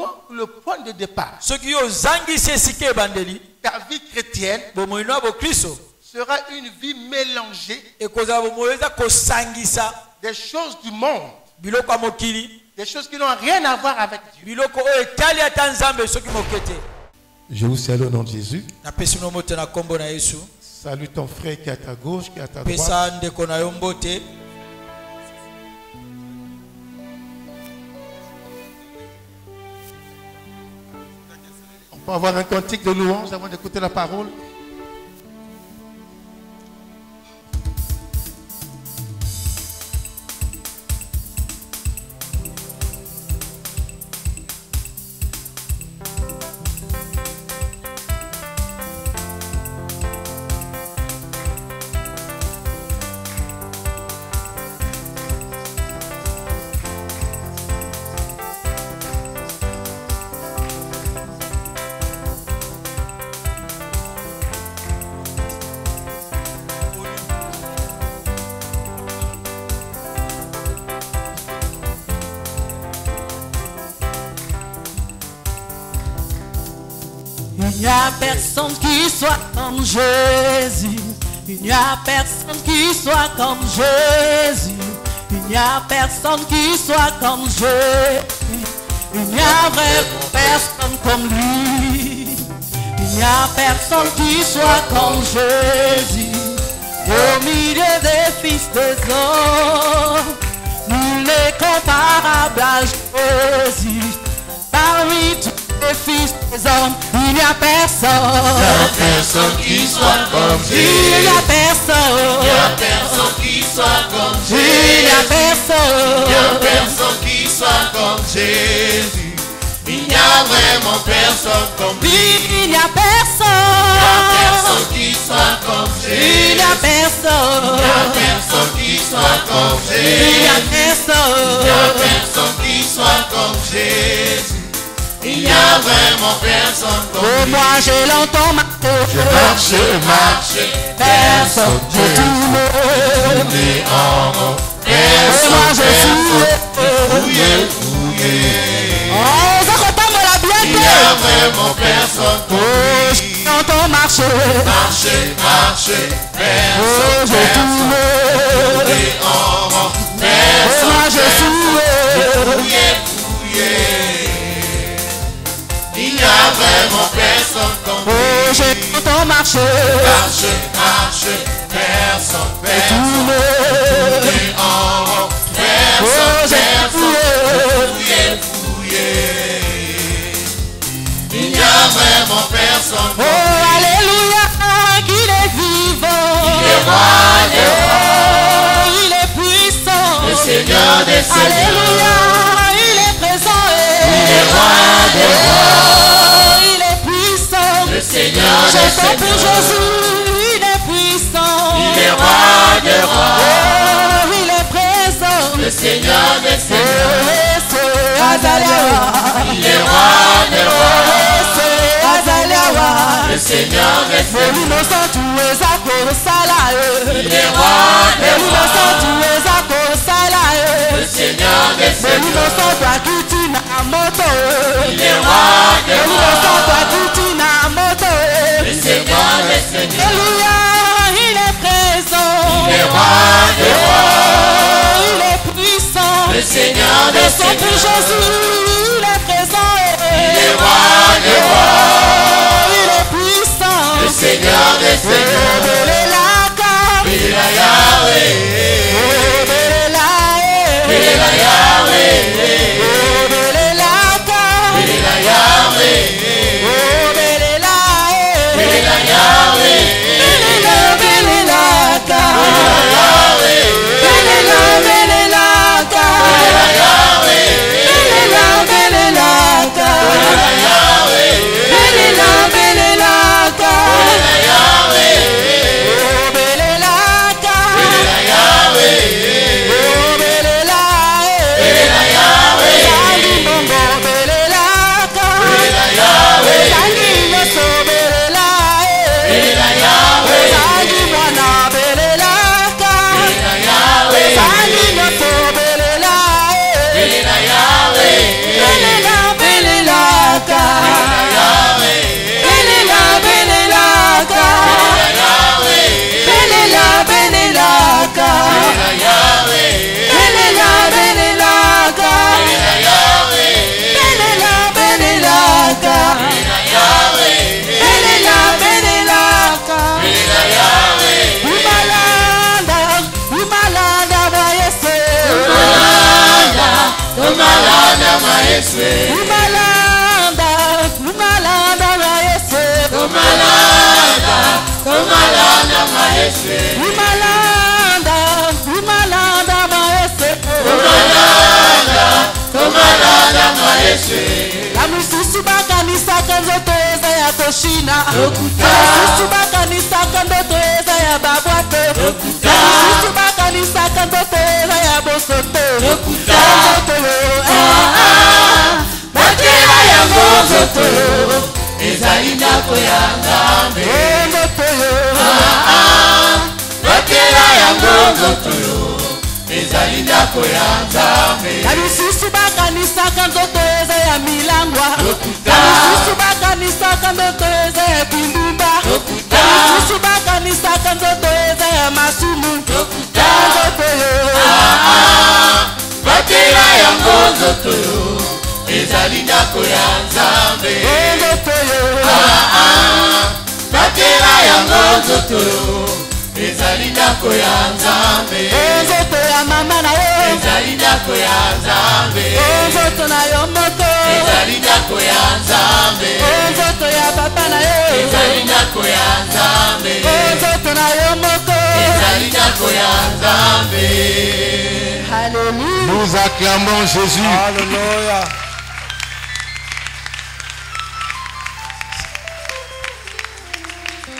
manques le point de départ, ta vie chrétienne sera une vie mélangée des choses du monde, des choses qui n'ont rien à voir avec Dieu. Je vous salue au nom de Jésus. Salue ton frère qui est à ta gauche, qui est à ta droite. On peut avoir un cantique de louange avant d'écouter la parole. Il n'y a personne qui soit comme Jésus. Il n'y a personne qui soit comme Jésus. Il n'y a personne qui soit comme Jésus. Il n'y a vraiment personne comme lui. Il n'y a personne qui soit comme Jésus. Au milieu des fils des hommes, nul n'est comparable à Jésus. Parmi tous les fils des hommes, il n'y a personne. Il n'y a personne qui soit comme Jésus. Il n'y a personne. Il n'y a personne qui soit comme Jésus. Il n'y a personne. Il n'y a personne qui soit comme Jésus. Il n'y a vraiment personne comme lui. Il n'y a personne. Il n'y a personne qui soit comme Jésus. Il n'y a personne. Il n'y a personne qui soit comme Jésus. Il n'y a personne. Il n'y a personne qui soit comme Jésus. Il n'y a vraiment personne comme lui. Moi je l'entends marcher. Je marche, Personne, je tourne en rond. Moi je fouille. Oh, ça compte moi la Il n'y a vraiment personne comme lui. je l'entends marcher. Marcher, Oh, je tourne en rond. Moi je fouille. Il n'y a vraiment personne comme lui. Oh, je l'entends marcher. Marcher, personne Tourne en rond. Oh, je Il n'y a vraiment personne Oh, comme lui. alléluia, qu'il est vivant. Il est roi des rois. Oh, il est puissant. Le Seigneur des seigneurs. Alléluia, il est présent. Il est roi des rois. Oh, il est puissant. Le Seigneur des Chantons pour seigneurs. Jésus, il est puissant. Il est roi des rois. Oh, il est présent. Le Seigneur des Oh, seigneurs. c'est Azaliawa. Il est roi des rois. Oh, c'est Azaliawa. Le Seigneur des Mais nous seigneurs. ne sommes tous les accords salariés. Il est roi des Mais nous ne sommes rois. tous les accords Le salariés. Seigneur des Mais nous ne seigneurs. sommes pas qui na moto. Il est roi des Mais nous ne sommes rois. pas qui na moto. Le Seigneur des seigneurs. Alléluia, il est présent. Il est roi des rois. Oh, il est puissant. Le Seigneur des Le sang pour seigneurs. Jésus, il est présent. Il est roi des rois. Oh, il est puissant. Le Seigneur des seigneurs. Il est la Yahweh. Il est la Yahweh. Il est la Yahweh. Il est la Yahweh. Kumalanda maeswe. Kumalanda maeswe. Kumalanda maeswe. Kumalanda maeswe. Kumalanda maeswe. Kamususu bakanisa kanzoto eza ya koshina. Kamususu bakanisa kanzoto eza ya babwate. Kamususu bakanisa kanzoto eza ya bosoto. Kanzoto Bakela ya nzoto ezali ndako ya Nzambe. Bakela ya nzoto ezali ndako ya Nzambe. Kamususu bakanisa kanzoto eza ya milangwa. Kamususu bakanisa kanzoto eza ya bimbumba. Kamususu bakanisa kanzoto eza ya masumu. Kanzoto Bakela ya nzoto ezali ndako ya Nzambe. Bakela ya nzoto ezali ndako ya Nzambe. nzoto ya mama na yo. Ezali ndako ya Nzambe. Nzoto na yo moko. Ezali ndako ya Nzambe. Nzoto ya papa na yo. Ezali ndako ya Nzambe. Nzoto na yo moko. Ezali ndako ya Nzambe. Alléluia. Nous acclamons Jésus. Alléluia.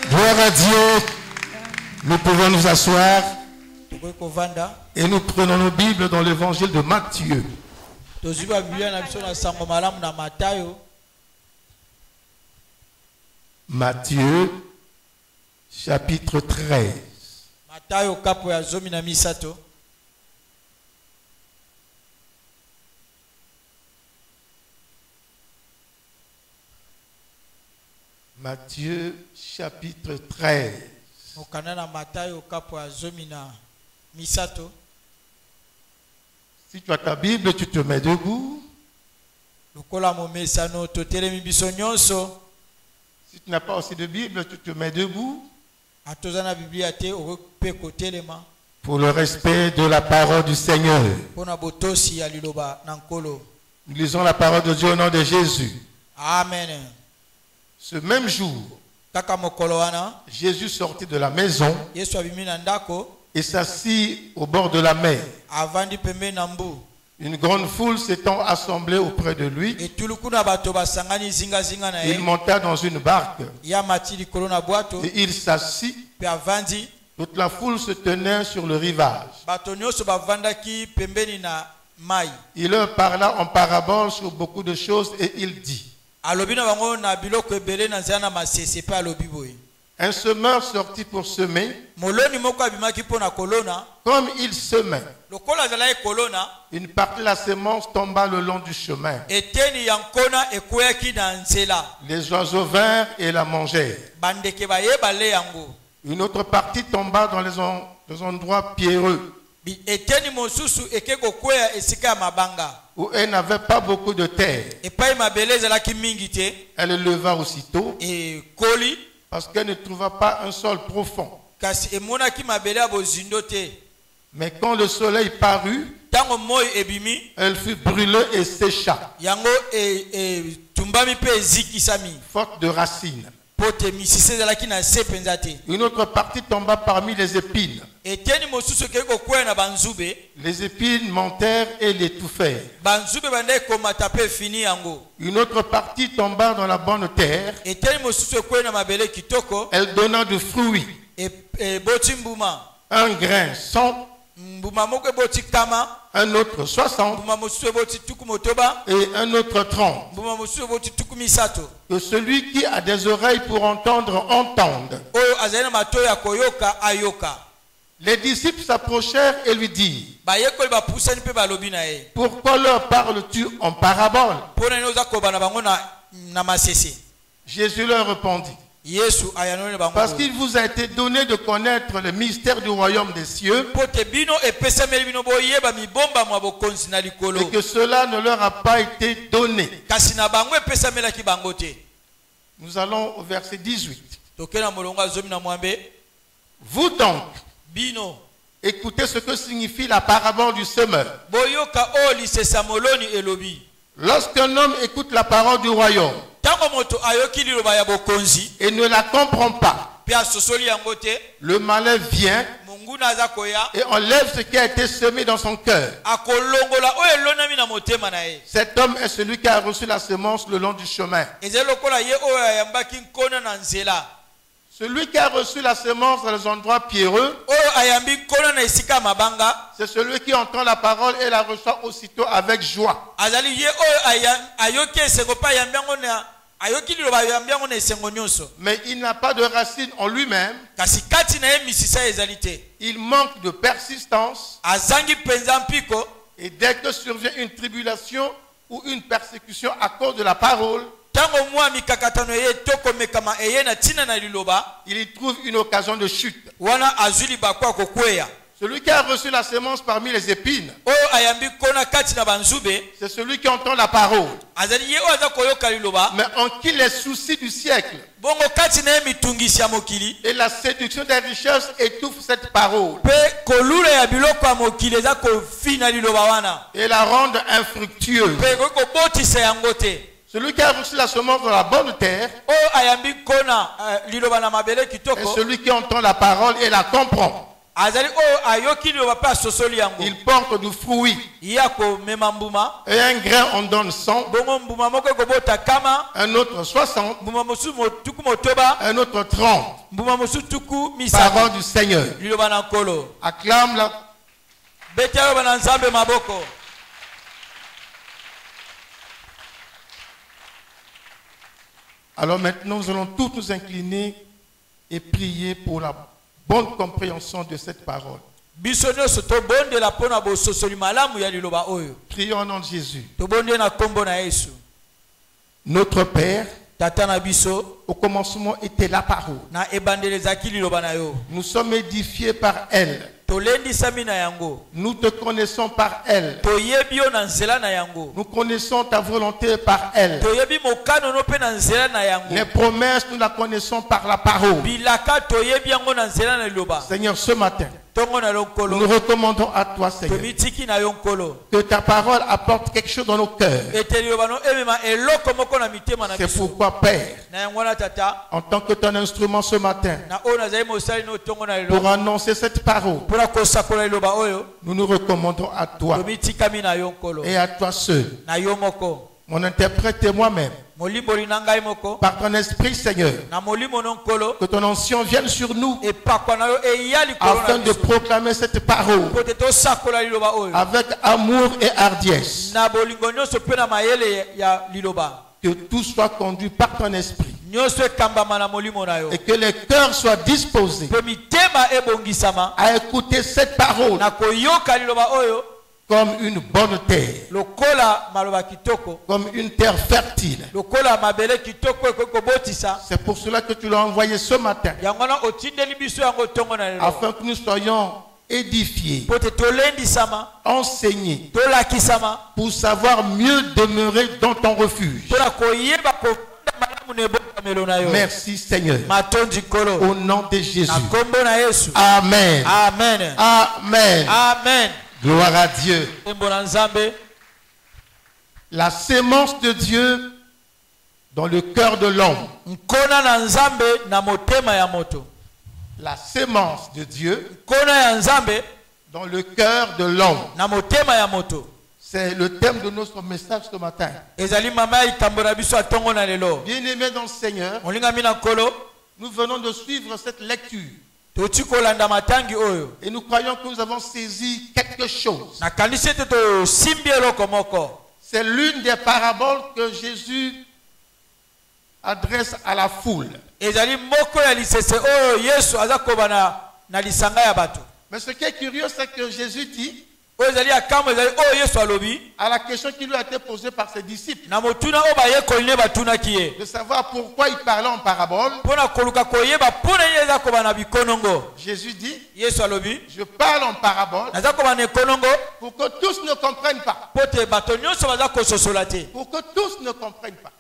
Gloire à Dieu. Nous pouvons nous asseoir Tokoki kovanda. et nous prenons nos Bibles dans l'évangile de Matthieu. Tozwi ba Biblia na biso na sango malamu na Matayo. Matthieu, chapitre 13. Matayo kapo ya 13. Matthieu, chapitre 13. Mokanda na Matayo kapo ya 13. Si tu as ta Bible, tu te mets debout. Lokola momesano totelemi biso nyonso. Si tu n'as pas aussi de Bible, tu te mets debout. Atoza na Biblia te okope kotelema. Pour le respect de la parole du Seigneur. Pona botosi ya liloba na nkolo. Nous lisons la parole de Dieu au nom de Jésus. Amen. Ce même jour, Kaka mokolo wana Jésus sortit de la maison Yesu abimi na ndako et s'assit au bord de la mer. avandi pembe na mbu. Une grande foule s'étant assemblée auprès de lui, Etulu kuna bato basangani zinga na il ye. monta dans une barque Ya mati likolo na bwato et il s'assit. pe avandi. Toute la foule se tenait sur le rivage. Bato nyonso bavandaki pembeni na mai. Il leur parla en parabole sur beaucoup de choses et il dit: Alobi na bango na biloko ebele na nzela na masese pe alobi boye. un semeur sortit pour semer. Moloni moko abimaki mpo na kolona. Comme il semait, Lokola azalaki kolona, une partie de la semence tomba le long du chemin. eteni ya nkona ekweyaki na nzela. Les oiseaux vinrent et la mangèrent. Bandeke bayeba le yango. Une autre partie tomba dans les endroits pierreux, Eteni mosusu eke kokweya esika ya mabanga. où elle n'avait pas beaucoup de terre. Epai mabele ezalaki mingi te. Elle leva aussitôt, Ekoli. parce qu'elle ne trouva pas un sol profond. Kasi emonaki mabele ya bozindo te. Mais quand le soleil parut, Tango moi ebimi. elle fut brûlée et sécha, Yango tumbami pe ezikisami. faute de racines. Pote misise ezalaki na se penza te. Une autre partie tomba parmi les épines. Eteni mosusu eke kokweya na banzube. Les épines montèrent et l'étouffèrent. Banzube banda ekomata pe fini yango. Une autre partie tomba dans la bonne terre. Eteni mosusu ekweya na mabele kitoko. Elle donna du fruit, Eboti mbuma. un grain 100, Mbuma moko eboti nkama. un autre 60 Mbuma mosusu eboti tuku motoba. et un autre 30. Mbuma mosusu eboti tuku misato. Que celui qui a des oreilles pour entendre, entende. Oyo azali na matoyi ya koyoka ayoka. Les disciples s'approchèrent et lui dirent: Bayekoli bapusani pe balobi na ye. pourquoi leur parles-tu en parabole? Pona nini oza koba na bango na masese. Jésus leur répondit: Yesu ayanoli bango. parce qu'il vous a été donné de connaître le mystère du royaume des cieux, Pote bino epesameli bino boyeba mibomba mwa bokonzi na likolo. et que cela ne leur a pas été donné. Kasi na bango epesamelaki bango te. Nous allons au verset 18. Toke na molongo azomi na mwambe. Vous donc, Bino Écoutez ce que signifie la parabole du semeur. Boyoka o lisesa moloni elobi. Lorsqu'un homme écoute la parole du royaume Tango moto ayoki liloba ya bokonzi et ne la comprend pas, pia sosoli yango te, le malin vient munguna aza koya et enlève ce qui a été semé dans son cœur. akolongola oyo elonami na motema na ye. Cet homme est celui qui a reçu la semence le long du chemin. Ezali lokola ye oyo ayambaki nkona na nzela. Celui qui a reçu la semence dans les endroits pierreux, Oyo ayambi nkona na esika mabanga. c'est celui qui entend la parole et la reçoit aussitôt avec joie. Azali ye oyo ayoki esengo pa ayambi yango na ayoki liloba ayambi yango na esengo nyonso. Mais il n'a pas de racine en lui-même. Kasi kati na ye misisa ezali te. Il manque de persistance. Azangi penza mpiko. Et dès que survient une tribulation ou une persécution à cause de la parole, Tango mwa mikakatano ye toko mekama eye na tina na liloba. il y trouve une occasion de chute. Wana azuli bakwa kokweya. Celui qui a reçu la semence parmi les épines, Oyo ayambi kona kati na banzube. c'est celui qui entend la parole, Azali ye oyo aza koyoka liloba. mais en qui les soucis du siècle Bongo kati na ye mitungisi ya mokili. et la séduction des richesses étouffent cette parole Pe kolula ya biloko ya mokili eza kofina liloba wana. et la rendent infructueuse. Pe kobotisa yango te. Celui qui a reçu la semence dans la bonne terre Oyo ayambi kona liloba na mabele est kitoko. celui qui entend la parole et la comprend. Azali oyo ayoki liloba pe asosoli yango. Il porte du fruit Ye akomema mbuma. et un grain en donne 100, Bongo mbuma moko ekobota kama. un autre 60, Mbuma mosusu tuku motoba. un autre 30. Mbuma mosusu tuku misato. Parole du Seigneur. Liloba na nkolo. Acclame la. Beta liloba na nzambe maboko. Alors maintenant, nous allons tous nous incliner et prier pour la bonne compréhension de cette parole. Biso nyonso tobondela mpona bososoli malamu ya liloba oyo. Prions au nom de Jésus. Tobonde na kombo na Yesu. Notre Père, Tata na biso au commencement était la parole. na ebandelezaki liloba na yo. Nous sommes édifiés par elle. Tolendisami na yango. Nous te connaissons par elle. Toyebi yo na nzela na yango. Nous connaissons ta volonté par elle. Toyebi mokano no pe na nzela na yango. Les promesses, nous la connaissons par la parole. Bilaka toyebi yango na nzela na liloba. Seigneur, ce matin, Tongo na nous lonkolo. nous recommandons à toi, Seigneur, Tomitiki na yonkolo. que ta parole apporte quelque chose dans nos cœurs. Ete liloba no emema eloko moko na mitema na C'est biso. pourquoi, Père, Na yango na tata. en tant que ton instrument ce matin, Na oyo nazali mosali no tongo na pour liloba. annoncer cette parole, Pona kosakola liloba oyo. nous nous recommandons à toi Tomitikami na yonkolo. et à toi seul, Na yo moko. mon interprète et moi-même, Molimboli na ngai moko. par ton esprit, Seigneur, Na molimo no nkolo. que ton ancien vienne sur nous Epakwa na yo eya likolo afin na de biso. proclamer cette parole Po te tosakola liloba oyo. avec amour et hardiesse. Na bolingo nyonso pe na mayele ya liloba. Que tout soit conduit par ton esprit Nyonso ekambama na molimo na yo. et que les cœurs soient disposés Pe mitema ebongisama. à écouter cette parole Na koyoka liloba oyo. comme une bonne terre, Lokola maloba kitoko. comme une terre fertile. Lokola mabele kitoko ekobotisa. C'est pour cela que tu l'as envoyé ce matin, Yango na otindeli biso yango tongo na lelo. afin que nous soyons édifiés, Po te tolendisama. enseignés, Tolakisama. pour savoir mieux demeurer dans ton refuge. Pona koyeba kofunda malamu na ebokamelo na yo. Merci Seigneur, Matondi kolo. au nom de Jésus. Na kombo na Yesu. Amen. Amen. Amen. Amen. Gloire à Dieu. Tembo na Nzambe. La sémence de Dieu dans le cœur de l'homme. Nkona na Nzambe na motema ya moto. La sémence de Dieu Nkona ya Nzambe dans le cœur de l'homme. na motema ya moto. C'est le thème de notre message ce matin. Ezali mama ikambola biso atongo na lelo. Bien-aimés dans le Seigneur, Molingami na nkolo. nous venons de suivre cette lecture Toti kolanda matangi oyo. et nous croyons que nous avons saisi quelque chose. Na kanisi ete to simbi eloko moko. C'est l'une des paraboles que Jésus adresse à la foule. Ezali moko ya lisese oyo Yesu aza kobana na lisanga ya bato. Mais ce qui est curieux, c'est que Jésus dit, Oyo ezali akambo ezali oyo Yesu alobi. à la question qui lui a été posée par ses disciples, Na motuna oyo bayekoli ne batunaki ye. de savoir pourquoi il parlait en parabole, Pona koluka koyeba pona ye eza kobana bikonongo. Jésus dit, Yesu alobi. je parle en parabole Naza kobana ekonongo. pour que tous ne comprennent pas. Po te bato nyonso baza kososola te. Pour que tous ne comprennent pas.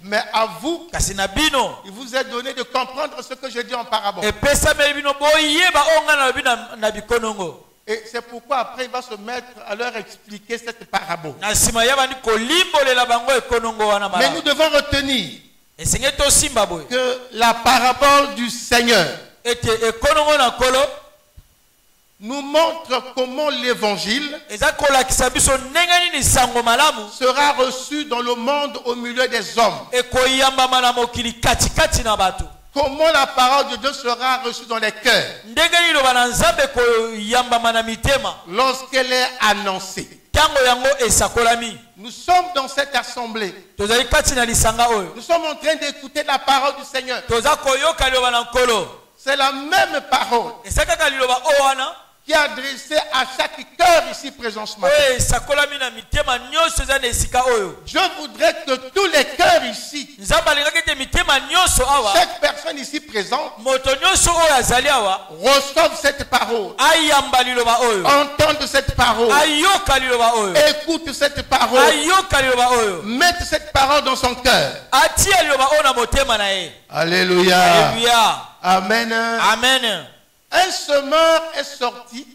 Mais à vous, kasi na bino il vous est donné de comprendre ce que je dis en parabole. epesameli bino boyeba oyo ngai nalobi na bikonongo. Et c'est pourquoi après il va se mettre à leur expliquer cette parabole. na nsima ya bandi kolimbolela bango ekonongo wana Mais nous devons retenir esenge tosimba boye que la parabole du Seigneur ete ekonongo na nkolo nous montre comment l'évangile eza kolakisa biso ndenge nini sango malamu sera reçu dans le monde au milieu des hommes. ekoyambama na mokili katikati na bato. Comment la parole de Dieu sera reçue dans les cœurs ndenge liloba na nzambe ekoyambama na mitema lorsqu'elle est annoncée. ntango yango esakolami. Nous sommes dans cette assemblée. tozali kati na lisanga oyo Nous sommes en train d'écouter la parole du Seigneur. toza koyoka liloba na nkolo. C'est la même parole eza kaka liloba oyo wana qui est adressée à chaque cœur ici présent ce matin. oyo esakolami na mitema nyonso eza na esika oyo. Je voudrais que tous les cœurs ici, nzambe alingaki ete mitema nyonso awa chaque personne ici présente, moto nyonso oyo azali awa reçoivent cette parole, ayamba liloba oyo entendent cette parole, ayoka liloba oyo écoutent cette parole, ayoka liloba oyo mettent cette parole dans son cœur. atia liloba oyo na motema na ye. Alléluia. Alléluia. Amen. Amen. Un semeur est sorti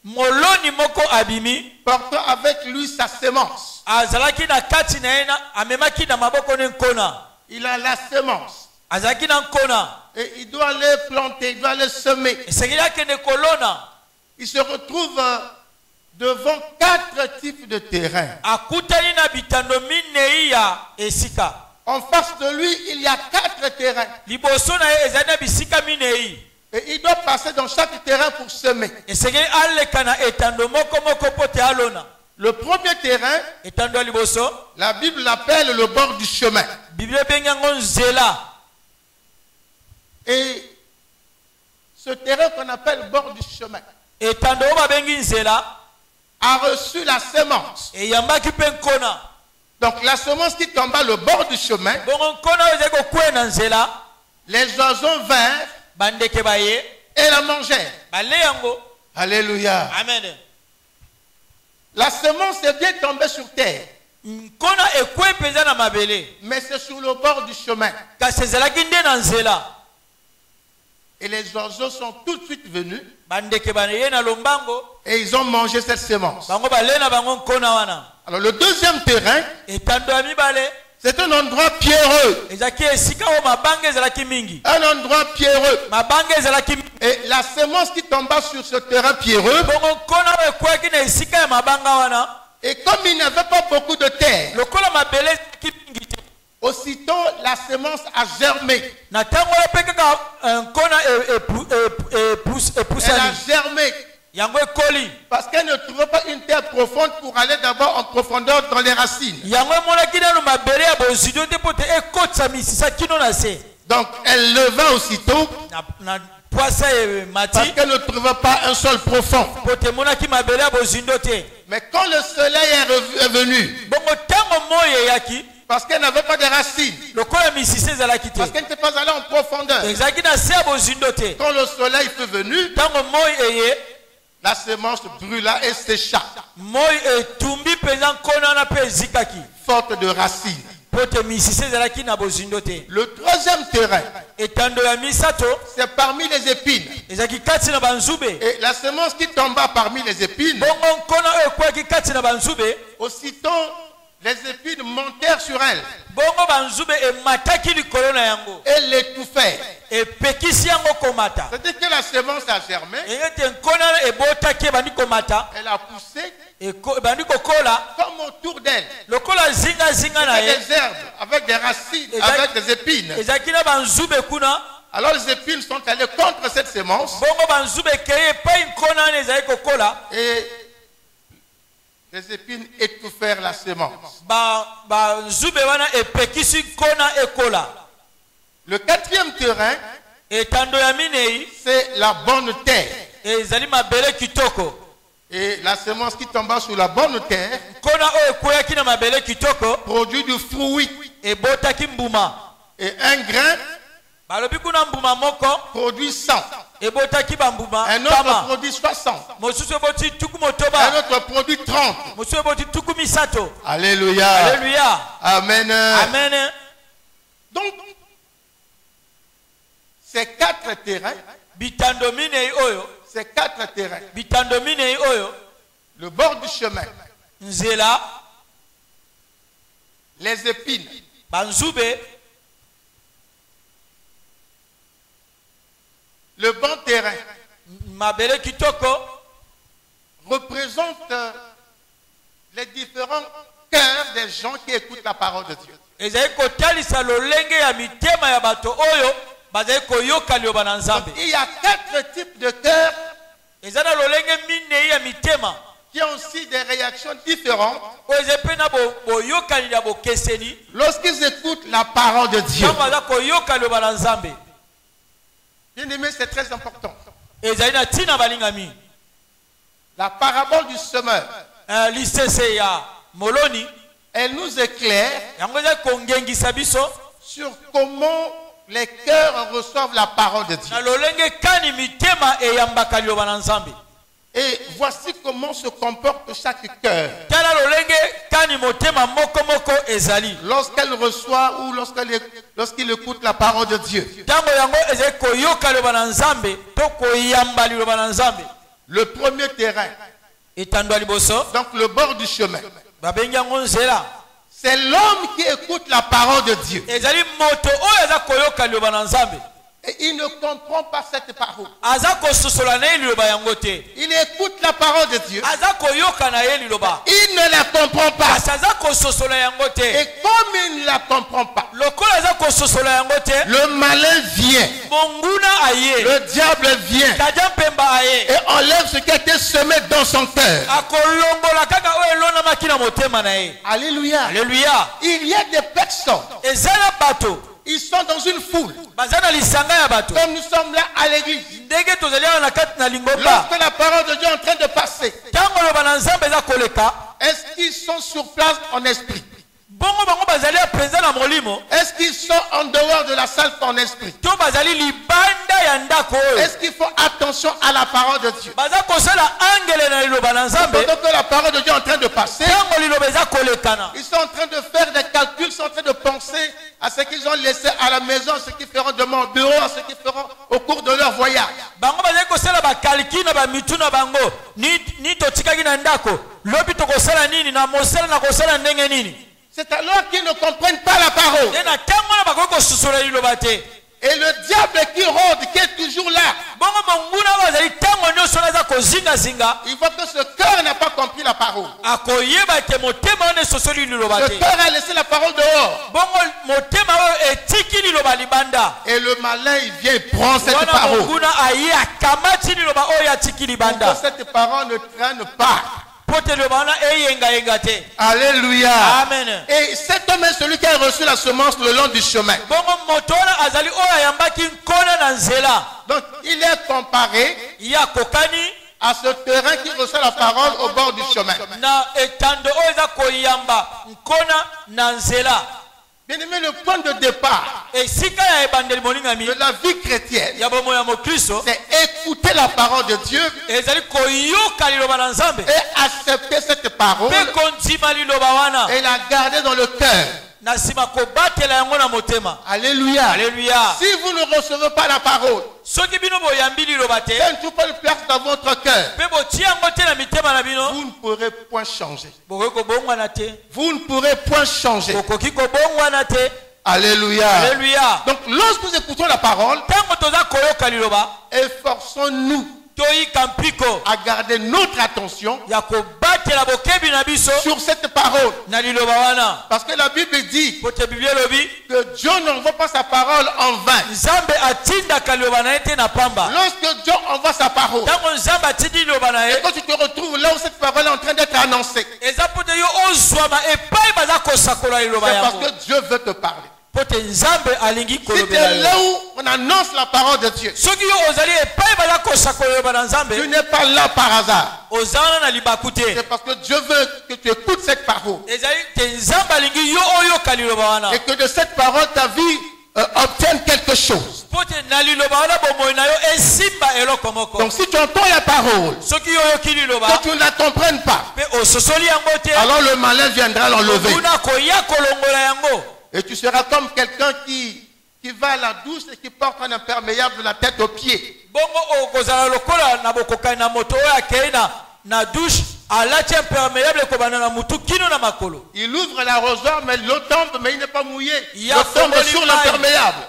moloni moko abimi portant avec lui sa semence. azalaki na kati na ye amemaki na maboko ne nkona. Il a la semence azalaki na nkona et il doit aller planter, il doit aller semer. esengeli akende kolona. Il se retrouve devant 4 types de terrains. akutani na bitando minei ya esika. En face de lui, il y a 4 terrains. liboso na ye ezali na bisika minei. Et il doit passer dans chaque terrain pour semer. esengeli aleka na etando moko moko po te alona. Le premier terrain, etando ya liboso la Bible l'appelle le bord du chemin. biblia ebengi yango nzela. Et ce terrain qu'on appelle bord du chemin etando oyo babengi nzela a reçu la semence. eyambaki mpe nkona. Donc la semence qui tomba le bord du chemin, bongo nkona oyo ezali kokwea na nzela. les oiseaux vinrent bandeke baye et la mangèrent. bale yango. Alléluia. Amen. La semence est bien tombée sur terre, nkona ekwe mpenza na mabele mais c'est sur le bord du chemin. kasi ezalaki nde na nzela. Et les oiseaux sont tout de suite venus bandeke baye na lombango et ils ont mangé cette semence. bango bale na bango nkona wana. Alors le deuxième terrain, etando ya mibale c'est un endroit pierreux. ezalaki esika oyo mabanga ezalaki mingi. Un endroit pierreux. mabanga ezalaki mingi. Et la semence qui tomba sur ce terrain pierreux, bongo nkona oyo ekweyaki na esika ya mabanga wana. et comme il n'y avait pas beaucoup de terre, lokola mabele ezalaki mingi te. aussitôt la semence a germé. na ntango oyo mpe kaka nkona Elle a epusani germé yango ekoli. parce qu'elle ne trouvait pas une terre profonde pour aller d'abord en profondeur dans les racines. yango emonaki nano mabele ya bozido te po te ekotisa misisa kino na se. Donc elle leva aussitôt na poasa parce mati qu'elle ne trouvait pas un sol profond. po te emonaki mabele ya bozindo te. Mais quand le soleil est venu, bongo ntango moi eyaki parce qu'elle n'avait pas de racines, lokola misisa ezalaki te parce qu'elle n'était pas allée en profondeur, ezalaki na se ya bozindo te. quand le soleil fut venu, ntango moi eye la semence brûla et sécha, moi etumbi mpenza nkona wana mpe ezikaki faute de racines. po te misisa ezalaki na bozindo te. Le troisième terrain, etando ya misato c'est parmi les épines. ezalaki kati na banzube. Et la semence qui tomba parmi les épines, bongo nkona oyo ekweyaki kati na banzube. aussitôt les épines montèrent sur elle bongo banzube emataki likolo na yango et l'étouffèrent. epekisi yango komata. C'est-à-dire que la semence a germé, eyete nkona ebotaki ebandi komata elle a poussé ebandi kokola comme autour d'elle. lokola zingazinga na Il y a ye des herbes avec des racines, Et avec des épines. ezalaki na banzube kuna. Alors les épines sont allées contre cette semence bongo banzube ekei epai nkona wana ezali kokola. et les épines étouffèrent la semence. banzube wana epekisi nkona ekola. Le quatrième terrain, etando ya minei c'est la bonne terre. ezali mabele kitoko. Et la semence qui tomba sur la bonne terre nkona oyo ekweyaki na mabele kitoko produit du fruit. ebotaki mbuma. Et un grain balobi kuna mbuma moko produit 100. ebotaki bambuma Un autre kama produit 60. mosusu eboti tuku Un motoba autre produit 30. mosusu eboti tuku misato. Alléluia. Alléluia. Amen. Amen. Donc, ces 4 terrains, Bitando minei oyo, ces 4 terrains, bitando minei oyo, le bord du chemin, nzela, les épines, banzube, le bon terrain mabele kitoko, représentent les différents cœurs des gens qui écoutent la parole de Dieu. ezali kotalisa lolenge ya mitema ya bato oyo bazali koyoka liloba na Nzambe. Il y a 4 types de cœurs Eza na lolenge minei ya mitema qui ont aussi des réactions différentes oyo ezali mpe na boyokani ya bokeseni lorsqu'ils écoutent la parole de Dieu. ntango baza koyoka liloba na Nzambe. Bien aimé, c'est très important. Ezali na ntina balingami. La parabole du semeur, Lisese ya moloni elle nous éclaire yango ezali kongengisa biso sur comment les cœurs reçoivent la parole de Dieu. na lolenge kani mitema eyambaka liloba na Nzambe. Et voici comment se comporte chaque cœur Tala lolenge kani motema moko moko ezali. lorsqu'elle reçoit ou lorsqu'il écoute la parole de Dieu. Tango yango ezali koyoka liloba na Nzambe to koyamba liloba na Nzambe. Le premier terrain, Etando ya liboso donc le bord du chemin, babengi yango nzela. c'est l'homme qui écoute la parole de Dieu. Ezali moto oyo aza koyoka liloba na Nzambe. Et il ne comprend pas cette parole. Aza kososola na ye liloba yango te. Il écoute la parole de Dieu. Aza koyoka na ye liloba. Il ne la comprend pas. Kasi aza kososola yango te. Et comme il ne la comprend pas, Lokola aza kososola yango te, le malin vient. monguna aye. Le diable vient Kaja mpemba aye. et enlève ce qui a été semé dans son cœur. Akolongola kaka oyo elonamaki na motema na ye. Alléluia. Alléluia. Il y a des personnes, Ezala bato. ils sont dans une foule. Baza na lisanga ya bato. Comme nous sommes là à l'église. Ndenge tozali awa na kati na lingomba. Lorsque la parole de Dieu est en train de passer, Tango loba na Nzambe eza koleka. est-ce qu'ils sont sur place en esprit? Bongo bango bazali apenza na molimo. Est-ce qu'ils sont en dehors de la salle en esprit? To bazali libanda ya ndako oyo. Est-ce qu'ils font attention à la parole de Dieu? Baza kosala angele na liloba na Nzambe. Pendant que la parole de Dieu est en train de passer, Tango liloba eza kolekana. ils sont en train de faire des calculs, ils sont en train de penser à ce qu'ils ont laissé à la maison, à ce qu'ils feront demain au bureau, à ce qu'ils feront au cours de leur voyage. Bango bazali kosala bakaliki na bamitu na bango. Ni totikaki na ndako. Lobi tokosala nini na mosala na kosala ndenge nini. C'est alors qu'ils ne comprennent pas la parole. Tena tango na bakoki kosusola liloba te. Et le diable qui rôde, qui est toujours là, Bongo monguna bazali tango nyonso aza kozingazinga. il voit que ce cœur n'a pas compris la parole. Akoyeba te motema wana esosoli liloba Ce te. cœur a laissé la parole dehors. Bongo motema oyo etiki liloba libanda. Et le malin, il vient, il prend cette Wana parole. monguna aye akamati liloba oyo atiki Pour libanda. que cette parole ne traîne pas. Pote liloba wana eyenga te. Alléluia. Amen. Et cet homme est celui qui a reçu la semence le long du chemin. Bongo moto wana azali oyo ayambaki nkona na nzela. Donc, il est comparé Ya kokani à ce terrain qui reçoit la parole au bord du chemin. na etando oyo eza koyamba nkona na nzela. Bien aimé, le point de départ Esika ya ebandeli molingami de la vie chrétienne, ya bomo ya mokristo c'est écouter la parole de Dieu ezali koyoka liloba na Nzambe et accepter cette parole mpe kondima liloba wana et la garder dans le cœur. na nsima kobatela yango na motema. Alléluia. Alléluia. Si vous ne recevez pas la parole, Soki bino boyambi liloba te elle ne trouve pas de place dans votre cœur, mpe botia yango te na mitema na bino vous ne pourrez point changer. bokoki kobongwana te. Vous ne pourrez point changer. Bokoki kobongwana te. Alléluia. Alléluia. Donc, lorsque nous écoutons la parole, Tango toza koyoka liloba efforçons-nous toyika mpiko à garder notre attention ya kobatela bokebi na biso sur cette parole. na liloba wana. Parce que la Bible dit Pote Biblia elobi que Dieu n'envoie pas sa parole en vain. Nzambe atindaka liloba na ye te na pamba. Lorsque Dieu envoie sa parole, Tango Nzambe atindi liloba na et ye quand tu te retrouves là où cette parole est en train d'être annoncée, eza pote yo ozwama epai baza kosakola liloba c'est parce yango. que Dieu veut te parler. Pote Nzambe alingi Si tu kolobela es là yo. où on annonce la parole de Dieu, Soki yo ozali epai baza kosakola liloba na Nzambe tu n'es pas là par hasard. ozala na libaku te. C'est parce que Dieu veut que tu écoutes cette parole. Ezali te Nzambe alingi yo oyoka liloba wana. Et que de cette parole, ta vie obtienne quelque chose. Donc si tu entends la parole, que tu ne la comprennes pas, alors le malin viendra l'enlever. Et tu seras comme quelqu'un qui va à la douche et qui porte un imperméable de la tête aux pieds. Il ouvre l'arrosoir, mais l'eau tombe, mais il n'est pas mouillé. L'eau tombe sur l'imperméable.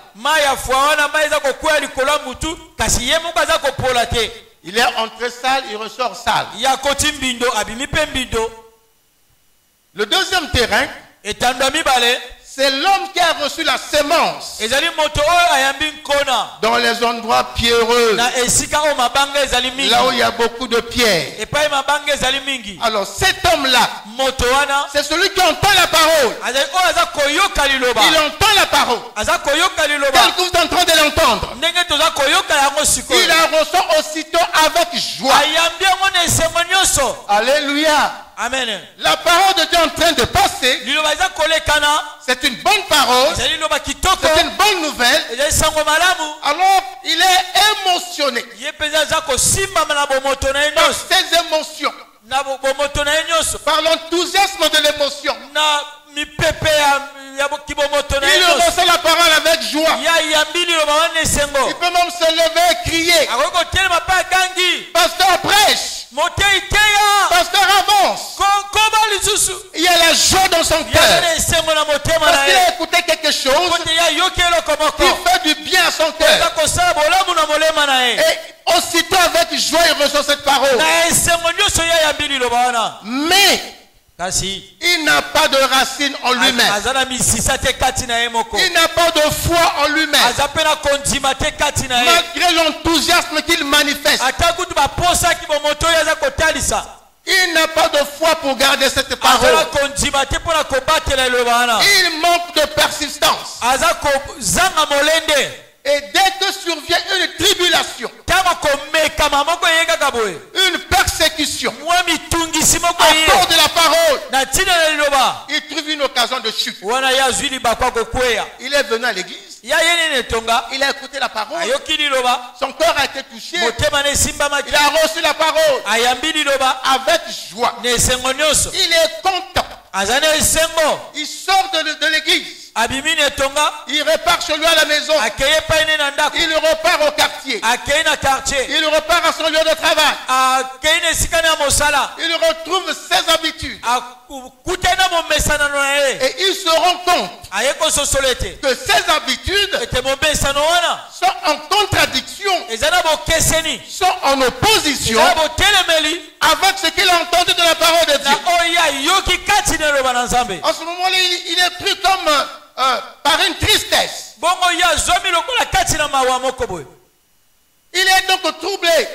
Il est entré sale, il ressort sale. Le deuxième terrain, c'est l'homme qui a reçu la sémence dans les endroits pierreux, là où il y a beaucoup de pierres. Alors cet homme-là, c'est celui qui entend la parole. Il entend la parole. Tel que vous êtes en train de l'entendre. Il la ressent aussitôt avec joie. Alléluia. Amen. La parole de Dieu est en train de passer. C'est une bonne parole. C'est une bonne nouvelle. Alors il est émotionné par ses émotions, par l'enthousiasme de l'émotion. Il ressent la parole avec joie. Il peut même se lever et crier. Pasteur prêche. Pasteur avance. Il y a la joie dans son cœur. Parce qu'il a écouté quelque chose qui fait du bien à son cœur. Et aussitôt avec joie il reçoit cette parole. Mais il n'a pas de racine en lui-même. Il n'a pas de foi en lui-même. Malgré l'enthousiasme qu'il manifeste, il n'a pas de foi pour garder cette parole. Il manque de persistance. Et dès que survient une tribulation, une persécution à cause de la parole, il trouve une occasion de chute. Il est venu à l'église, il a écouté la parole, son cœur a été touché, il a reçu la parole avec joie. Il est content. Il sort de l'église. Il repart chez lui à la maison. Il repart au quartier. Il repart à son lieu de travail. Il retrouve ses habitudes. Et il se rend compte que ses habitudes sont en contradiction, sont en opposition avec ce qu'il a entendu de la parole de Dieu. En ce moment-là, il est pris comme par une tristesse. Il est donc troublé.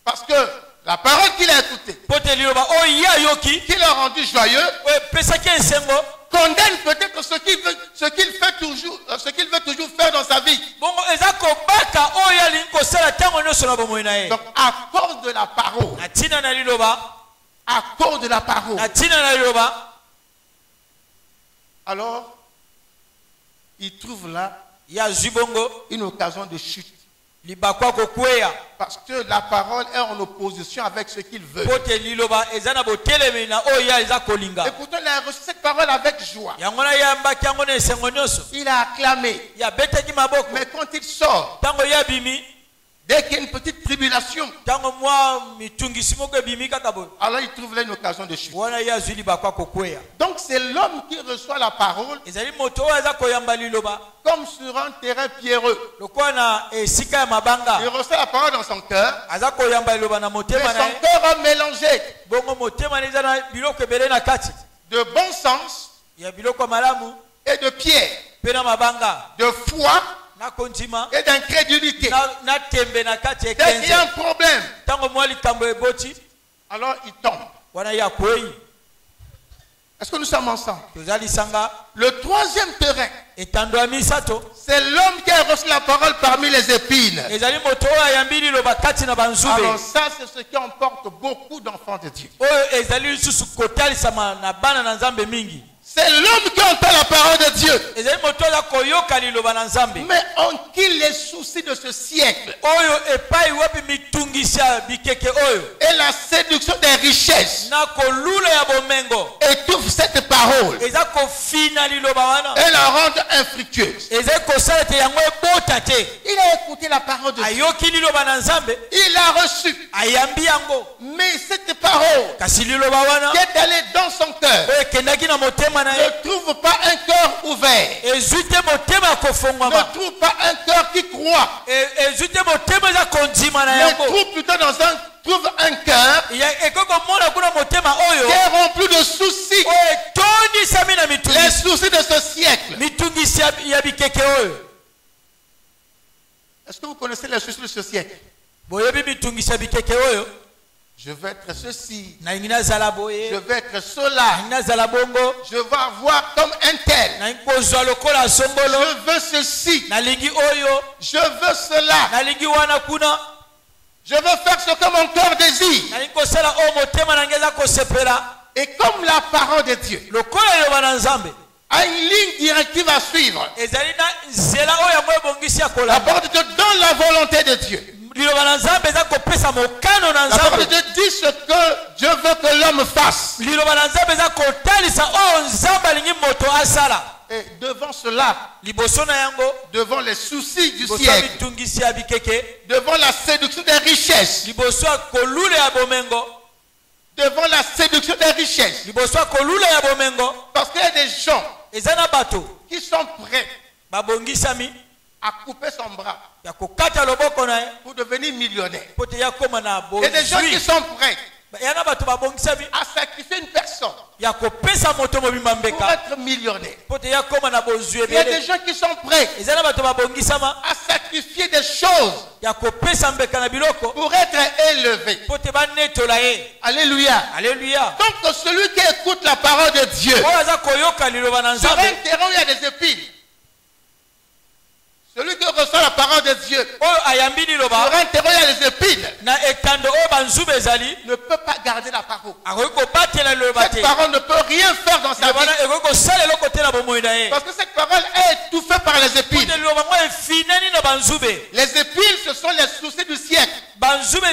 Parce que la parole qu'il a écoutée, qu'il a rendu joyeux, condamne peut-être ce qu'il veut toujours faire dans sa vie. Donc à cause de la parole, alors il trouve là une occasion de chute. Parce que la parole est en opposition avec ce qu'il veut. Et pourtant il a reçu cette parole avec joie. Il a acclamé. Mais quand il sort, dès qu'il y a une petite tribulation, alors il trouve là une occasion de chute. Donc c'est l'homme qui reçoit la parole comme sur un terrain pierreux. Il reçoit la parole dans son cœur, mais son cœur a mélangé de bon sens et de pierre, de foi et d'incrédulité. Dès qu'il y a un problème, alors il tombe. Est-ce que nous sommes ensemble? Le troisième terrain, c'est l'homme qui a reçu la parole parmi les épines. Alors ça, c'est ce qui emporte beaucoup d'enfants de Dieu. C'est l'homme qui entend la parole de Dieu. Mais en qui les soucis de ce siècle et la séduction des richesses étouffent cette parole et la rendent infructueuse. Il a écouté la parole de Dieu. Il a reçu. Mais cette parole qui est allée dans son cœur ne trouve pas un cœur ouvert. Ne trouve pas un cœur qui croit. Mais trouve un cœur qui est rempli de soucis. Les soucis de ce siècle. Est-ce que vous connaissez les soucis de ce siècle? Je veux être ceci. Je veux être cela. Je veux avoir comme un tel. Je veux ceci. Je veux cela. Je veux faire ce que mon cœur désire. Et comme la parole de Dieu a une ligne directive à suivre, la parole de Dieu donne la volonté de Dieu. La parole de Dieu dit ce que Dieu veut que l'homme fasse. Et devant cela, devant les soucis du siècle, devant la séduction des richesses, devant la séduction des richesses, parce qu'il y a des gens qui sont prêts à couper son bras pour devenir millionnaire. Il y a des gens qui sont prêts à sacrifier une personne pour être millionnaire. Il y a des gens qui sont prêts à sacrifier des choses pour être élevés. Alléluia. Donc celui qui écoute la parole de Dieu, sur un terrain où il y a des épines, celui qui reçoit la parole de Dieu, sur un terrain où il y a des épines, ne peut pas garder la parole. Cette parole ne peut rien faire dans sa vie. Parce que cette parole est étouffée par les épines. Les épines, ce sont les soucis du siècle. Ce sont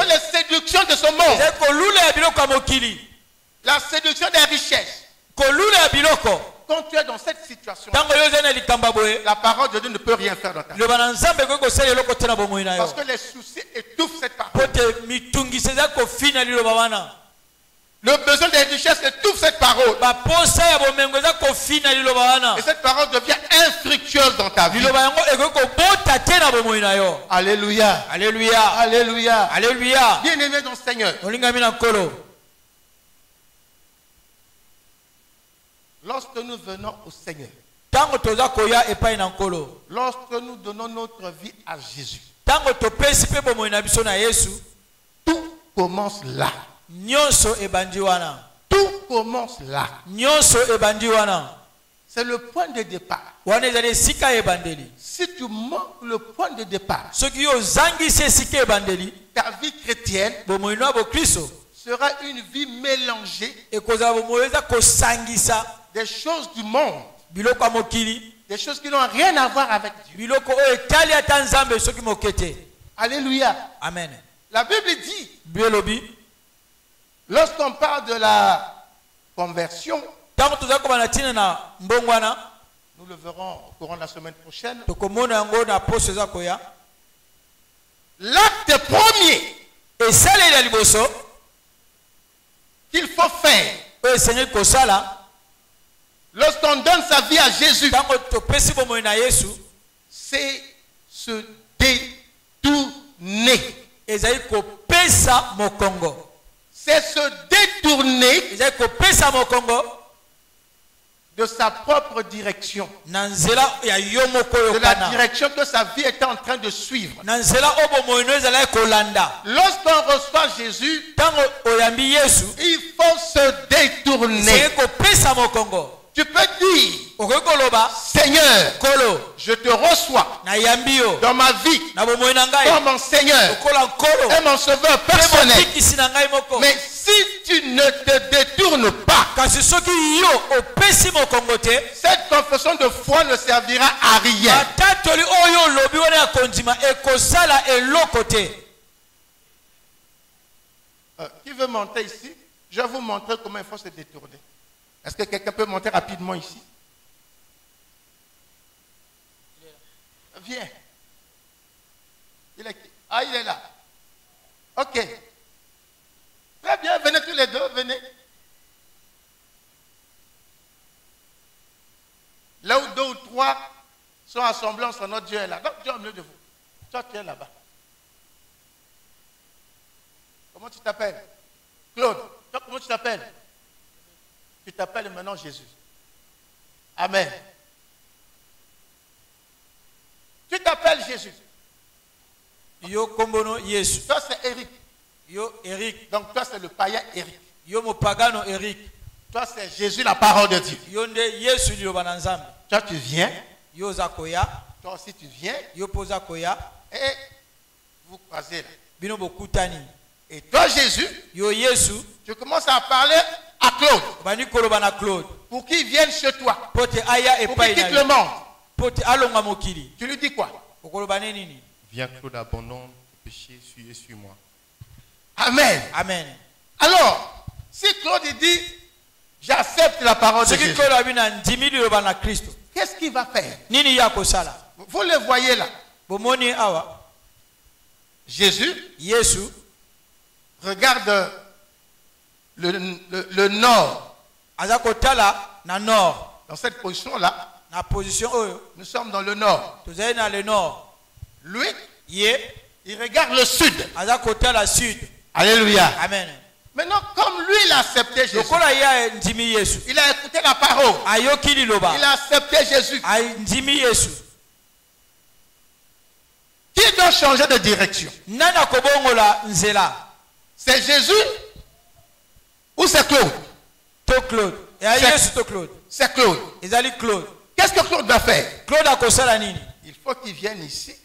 les séductions de ce monde. La séduction des richesses. Quand tu es dans cette situation, la parole de Dieu ne peut rien faire dans ta vie. Parce que les soucis étouffent cette parole. Le besoin des richesses étouffe cette parole. Et cette parole devient infructueuse dans ta vie. Alléluia. Alléluia. Alléluia. Alléluia. Bien-aimé dans le Seigneur. Lorsque nous venons au Seigneur, lorsque nous donnons notre vie à Jésus, tout commence là. Tout commence là. C'est le point de départ. Si tu manques le point de départ, ta vie chrétienne sera une vie mélangée des choses du monde, des choses qui n'ont rien à voir avec Dieu. Alléluia. Amen. La Bible dit, lorsqu'on parle de la conversion, nous le verrons au courant de la semaine prochaine, l'acte premier qu'il faut faire lorsqu'on donne sa vie à Jésus, c'est se détourner. C'est se détourner de sa propre direction, de la direction que sa vie était en train de suivre. Lorsqu'on reçoit Jésus, il faut se détourner. Tu peux dire, Seigneur, je te reçois dans ma vie comme mon Seigneur et mon sauveur personnel. Mais si tu ne te détournes pas, cette confession de foi ne servira à rien. Qui veut monter ici? Je vais vous montrer comment il faut se détourner. Est-ce que quelqu'un peut monter rapidement ici? Viens. Il est là. Ok. Très bien, venez tous les deux, venez. Là où 2 ou 3 sont assemblés, notre Dieu est là. Donc Dieu est au milieu de vous. Toi, tu es là-bas. Comment tu t'appelles? Claude. Toi, comment tu t'appelles? Tu t'appelles maintenant Jésus. Amen. Tu t'appelles Jésus. Yo kombono Yesu. Toi, c'est Eric. Yo Eric. Donc toi, c'est le païen Eric. Yo mo pagano Eric. Toi, c'est Jésus, la parole de Dieu. Yo nde Yesu li obananzambe. Toi, tu viens. Yo zakoya. Toi aussi, tu viens. Yo poza koya. Et vous croisez là. Bino bokutani. Et toi, Jésus, yo Yesu, tu commences à parler à Claude. Bani kolobana Claude. Pour qu'il vienne chez toi. Pote aya e pour qu'il quitte le monde. Pote alonga mokili. Tu lui dis quoi? Okolobane nini? Viens Claude, abandonne le péché, suis-moi. Amen. Amen. Alors, si Claude dit, j'accepte la parole de Jésus, qu'est-ce qu'il va faire? Vous le voyez là. Jésus regarde le nord. Dans cette position-là, nous sommes dans le nord. Lui, il regarde le sud. Alléluia. Amen. Maintenant, comme lui, il a accepté Jésus, il a écouté la parole, il a accepté Jésus. Qui doit changer de direction? C'est Jésus ou c'est Claude? C'est Claude. Qu'est-ce que Claude va faire? Il faut qu'il vienne ici.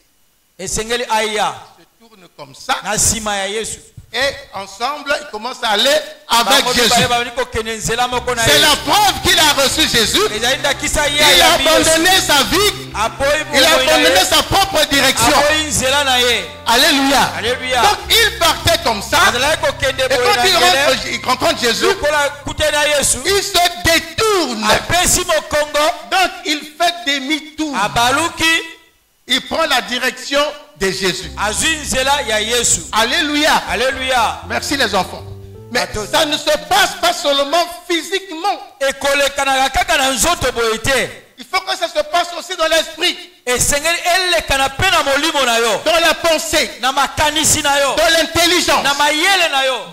Il se tourne comme ça. Et ensemble, il commence à aller avec Jésus. C'est la preuve qu'il a reçu Jésus. Il a abandonné sa vie. Il a abandonné sa propre direction. Alléluia. Donc il partait comme ça. Et quand il rencontre Jésus, il se détourne. Donc il fait demi-tour. Il prend la direction de Jésus. Alléluia. Alléluia. Merci les enfants. Mais ça ne se passe pas seulement physiquement. Il faut que ça se passe aussi dans l'esprit. Dans la pensée. Dans l'intelligence. Dans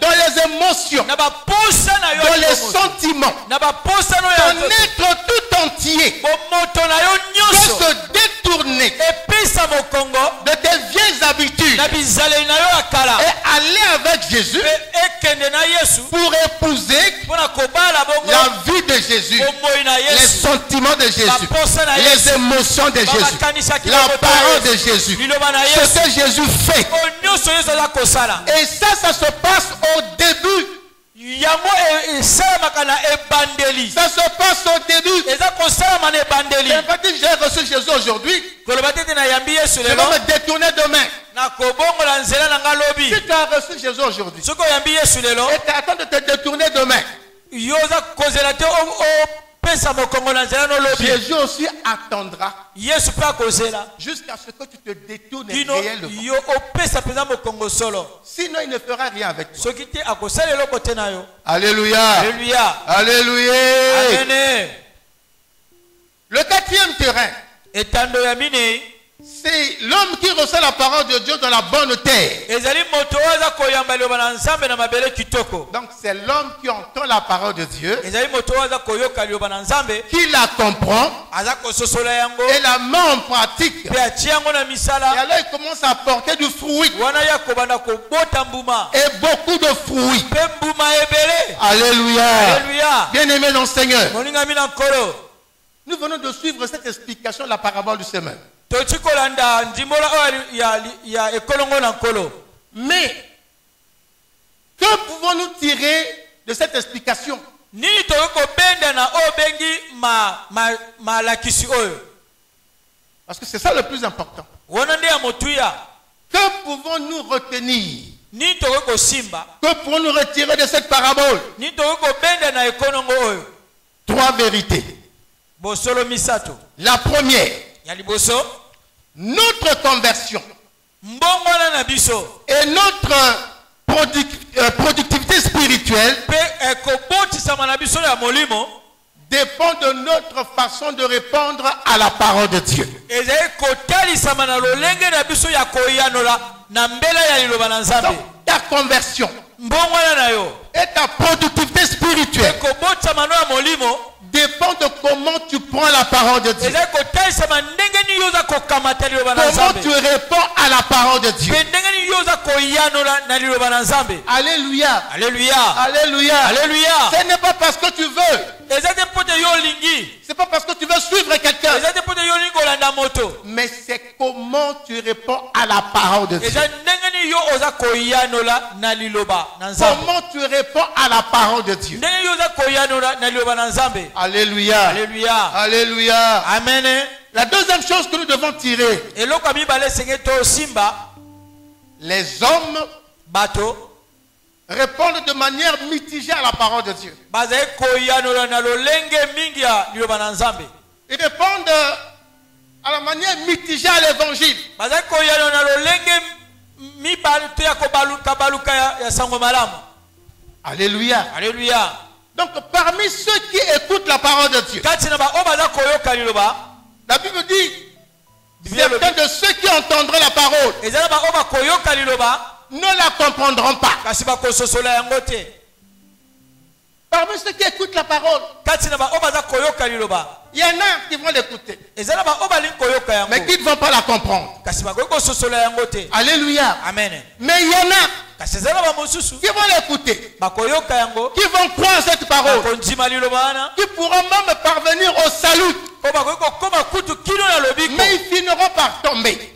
les émotions. Dans les sentiments. Ton être tout entier peut se détourner de tes vieilles habitudes et aller avec Jésus pour épouser la vie de Jésus, les sentiments de Jésus, les émotions de Jésus, la parole de Jésus, ce que Jésus fait. Et ça se passe au début. Ça se passe au début. J'ai reçu Jésus aujourd'hui. Je vais me détourner demain. Si tu as reçu Jésus aujourd'hui et tu attends de te détourner demain, Jésus aussi attendra jusqu'à ce que tu te détournes réellement. Sinon, il ne fera rien avec toi. Alléluia. Alléluia. Alléluia. Amen. Le quatrième terrain, c'est l'homme qui reçoit la parole de Dieu dans la bonne terre. Donc c'est l'homme qui entend la parole de Dieu, qui la comprend et la met en pratique. Et alors il commence à porter du fruit. Et beaucoup de fruits. Alléluia. Alléluia. Bien-aimé dans le Seigneur, nous venons de suivre cette explication de la parabole du semeur. Mais que pouvons-nous tirer de cette explication? Nini toko benda na obengi ma lakisi oyo. Parce que c'est ça le plus important. Que pouvons-nous retenir? Que pouvons-nous retirer de cette parabole? 3 vérités. La première, notre conversion et notre productivité spirituelle dépend de notre façon de répondre à la parole de Dieu. Donc, ta conversion et ta productivité spirituelle dépend de comment tu prends la parole de Dieu. Comment tu réponds à la parole de Dieu. Alléluia. Alléluia. Alléluia. Alléluia. Ce n'est pas parce que tu veux. C'est pas parce que tu veux suivre quelqu'un. Mais c'est comment tu réponds à la parole de Dieu. Comment tu réponds à la parole de Dieu. Alléluia. Alléluia. Alléluia. Amen. La deuxième chose que nous devons tirer. Les hommes répondent de manière mitigée à la parole de Dieu. Ils répondent à la manière mitigée à l'évangile. Alléluia. Alléluia. Donc parmi ceux qui écoutent la parole de Dieu, la Bible dit, certains de ceux qui entendront la parole ne la comprendront pas. Parmi ceux qui écoutent la parole, il y en a qui vont l'écouter, mais qui ne vont pas la comprendre. Alléluia. Amen. Mais il y en a qui vont l'écouter, qui vont croire cette parole, qui pourront même parvenir au salut, mais ils finiront par tomber.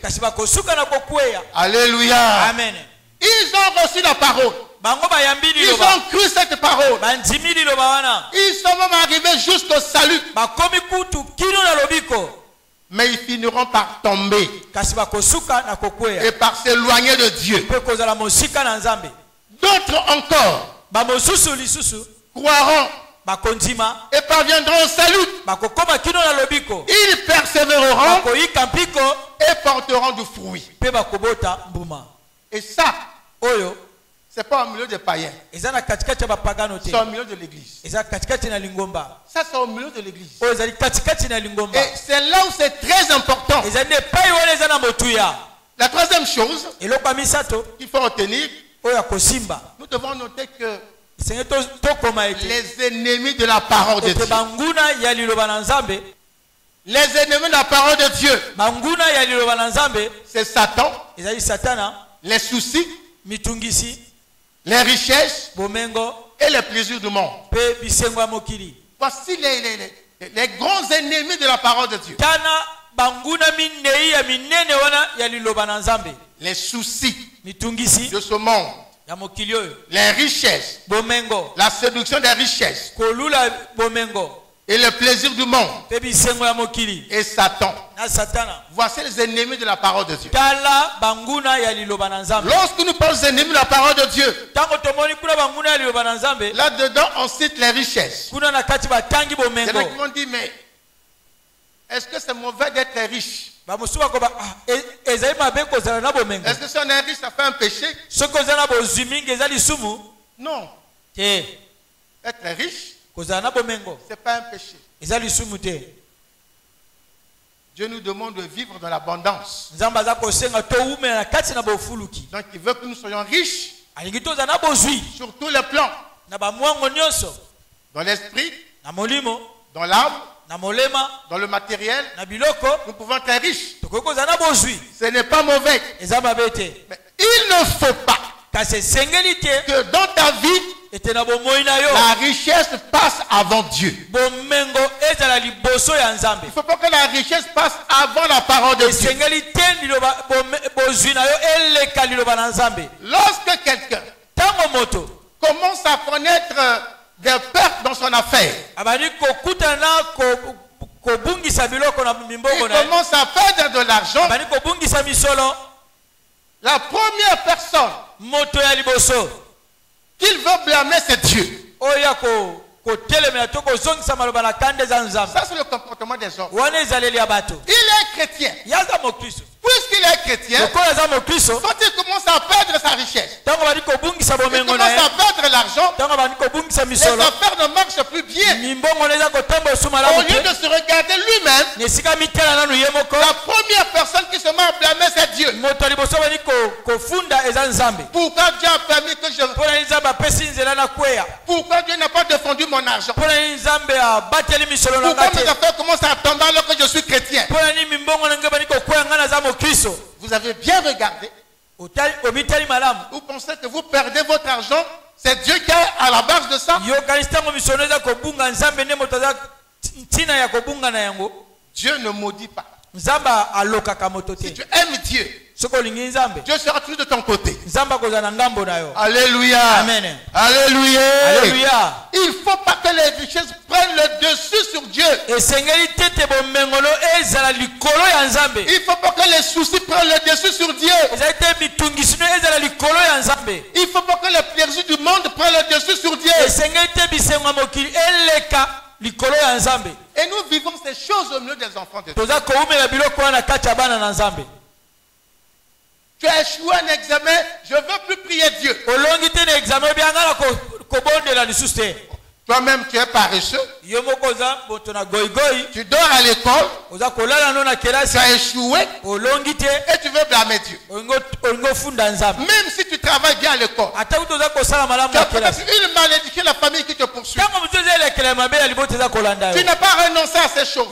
Alléluia. Amen. Ils ont reçu la parole, ils ont cru cette parole, ils sont même arrivés jusqu'au salut, mais ils finiront par tomber et par s'éloigner de Dieu. D'autres encore croiront et parviendront au salut. Ils persévéreront et porteront du fruit. Et ça, c'est pas au milieu des païens, c'est au milieu de l'église. Ça, c'est au milieu de l'église. Et c'est là où c'est très important. La troisième chose qu'il faut retenir, nous devons noter que les ennemis de la parole de Dieu, les ennemis de la parole de Dieu, c'est Satan, les soucis, les richesses et les plaisirs du monde. Voici les grands ennemis de la parole de Dieu. Les soucis de ce monde, les richesses, la séduction des richesses et le plaisir du monde et Satan. Voici les ennemis de la parole de Dieu. Lorsque nous parlons des ennemis de la parole de Dieu, là-dedans on cite les richesses. Il y en a qui vont dire, mais est-ce que c'est mauvais d'être riche? Est-ce que si on est riche, ça fait un péché? Non. Être riche, c'est pas un péché. Dieu nous demande de vivre dans l'abondance. Donc il veut que nous soyons riches sur tous les plans. Dans l'esprit, dans l'âme, dans le matériel, nous pouvons être riches. Ce n'est pas mauvais. Mais il ne faut pas que dans ta vie, la richesse passe avant Dieu. Il ne faut pas que la richesse passe avant la parole de Dieu. Lorsque quelqu'un commence à connaître des pertes dans son affaire. Il commence à perdre de l'argent. La première personne qu'il veut blâmer, c'est Dieu. Ça, c'est le comportement des hommes. Il est chrétien. Puisqu'il est chrétien, quand il commence à perdre sa richesse, il commence à perdre l'argent, les affaires ne marchent plus bien. Au lieu de se regarder lui-même, la première personne qui se met à blâmer, c'est Dieu. Pourquoi Dieu a permis que je... Pourquoi Dieu n'a pas défendu mon argent? Pourquoi mes affaires commencent à tomber alors que je suis chrétien? Vous avez bien regardé. Vous pensez que vous perdez votre argent? C'est Dieu qui est à la base de ça? Dieu ne maudit pas. Si tu aimes Dieu, Dieu sera toujours de ton côté. Alléluia. Amen. Alléluia. Alléluia. Il ne faut pas que les richesses prennent le dessus sur Dieu. Il ne faut pas que les soucis prennent le dessus sur Dieu. Il ne faut pas que les plaisirs du monde prennent le dessus sur Dieu. Et nous vivons ces choses au milieu des enfants de Dieu. Tu as échoué un examen, je ne veux plus prier Dieu. Toi-même, tu es paresseux. Tu dors à l'école. Tu as échoué. Et tu veux blâmer Dieu. Même si tu travailles bien à l'école. Tu as peut-être une malédiction de la famille qui te poursuit. Tu n'as pas renoncé à ces choses.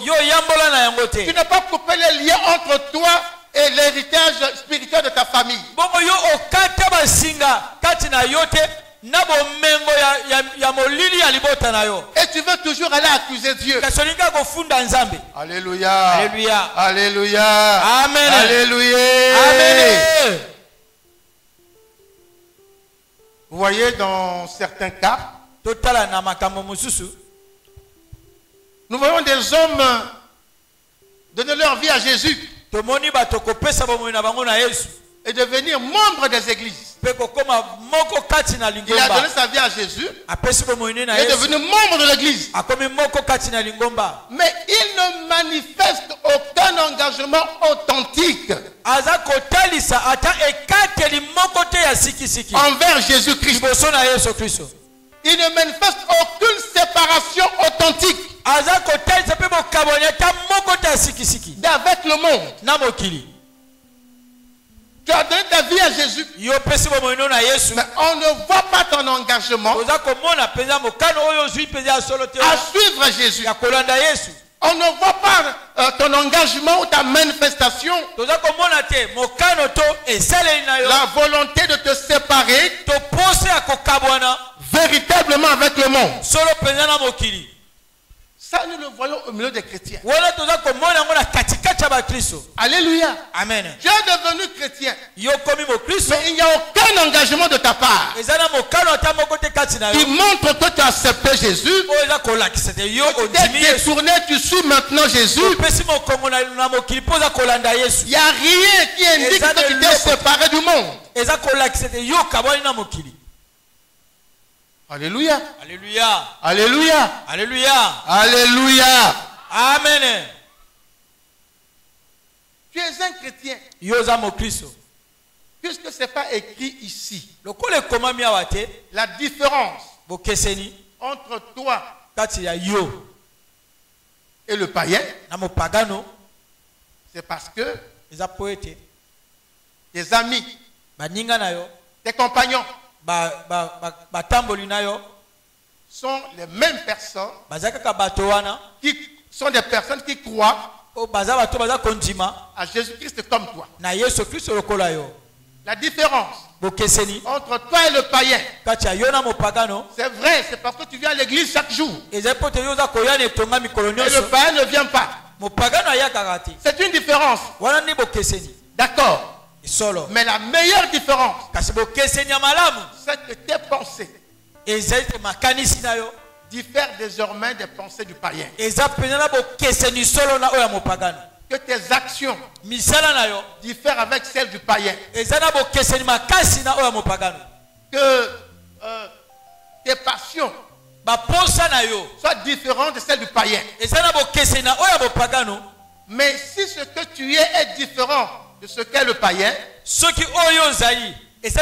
Tu n'as pas coupé les liens entre toi et l'héritage spirituel de ta famille. Et tu veux toujours aller accuser Dieu. Alléluia. Alléluia. Alléluia. Amen. Alléluia. Amen. Vous voyez, dans certains cas, nous voyons des hommes donner leur vie à Jésus et devenir membre des églises. Il a donné sa vie à Jésus et est devenu membre de l'église. Mais il ne manifeste aucun engagement authentique envers Jésus-Christ. Il ne manifeste aucune séparation authentique d'avec le monde. Tu as donné ta vie à Jésus, mais on ne voit pas ton engagement à suivre Jésus. On ne voit pas ton engagement ou ta manifestation, la volonté de te séparer véritablement avec le monde. Ça, nous le voyons au milieu des chrétiens. Alléluia. Amen. Tu es devenu chrétien, mais il n'y a aucun engagement de ta part qui montre que tu as accepté Jésus. Tu t'es détourné, tu suis maintenant Jésus. Il n'y a rien qui indique que tu t'es séparé du monde. Alléluia. Alléluia. Alléluia. Alléluia. Alléluia. Amen. Tu es un chrétien. Puisque ce n'est pas écrit ici. La différence entre toi et le païen, c'est parce que tes amis, tes compagnons sont les mêmes personnes qui sont des personnes qui croient à Jésus-Christ comme toi. La différence entre toi et le païen, c'est vrai, c'est parce que tu viens à l'église chaque jour et le païen ne vient pas. C'est une différence. D'accord. Mais la meilleure différence, c'est que tes pensées, diffère désormais des pensées du païen. Que tes actions diffèrent avec celles du païen. Que tes passions soient différentes de celles du païen. Mais si ce que tu es différent de ce qu'est le païen, ça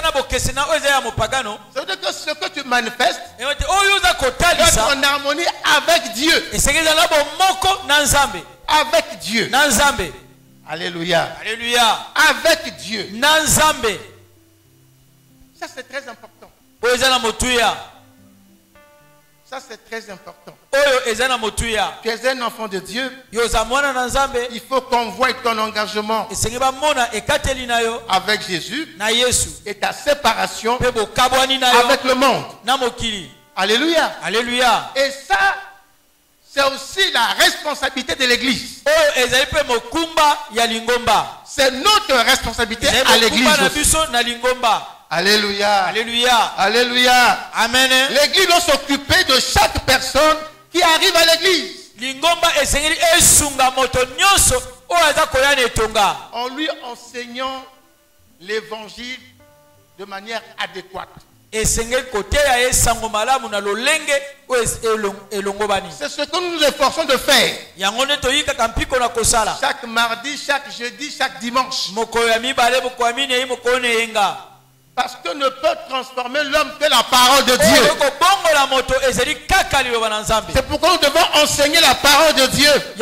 veut dire que ce que tu manifestes est en harmonie avec Dieu. Avec Dieu. Alléluia. Alléluia. Avec Dieu. Ça c'est très important. Ça c'est très important. Tu es un enfant de Dieu. Il faut qu'on voie ton engagement avec Jésus et ta séparation avec le monde. Alléluia. Alléluia. Et ça, c'est aussi la responsabilité de l'Église. C'est notre responsabilité à l'Église aussi. Alléluia. Alléluia. Alléluia. Amen. L'Église doit s'occuper de chaque personne qui arrive à l'Église. En lui enseignant l'Évangile de manière adéquate. C'est ce que nous nous efforçons de faire. Chaque mardi, chaque jeudi, chaque dimanche. Parce que ne peut transformer l'homme que la parole de Dieu. C'est pourquoi nous devons enseigner la parole de Dieu.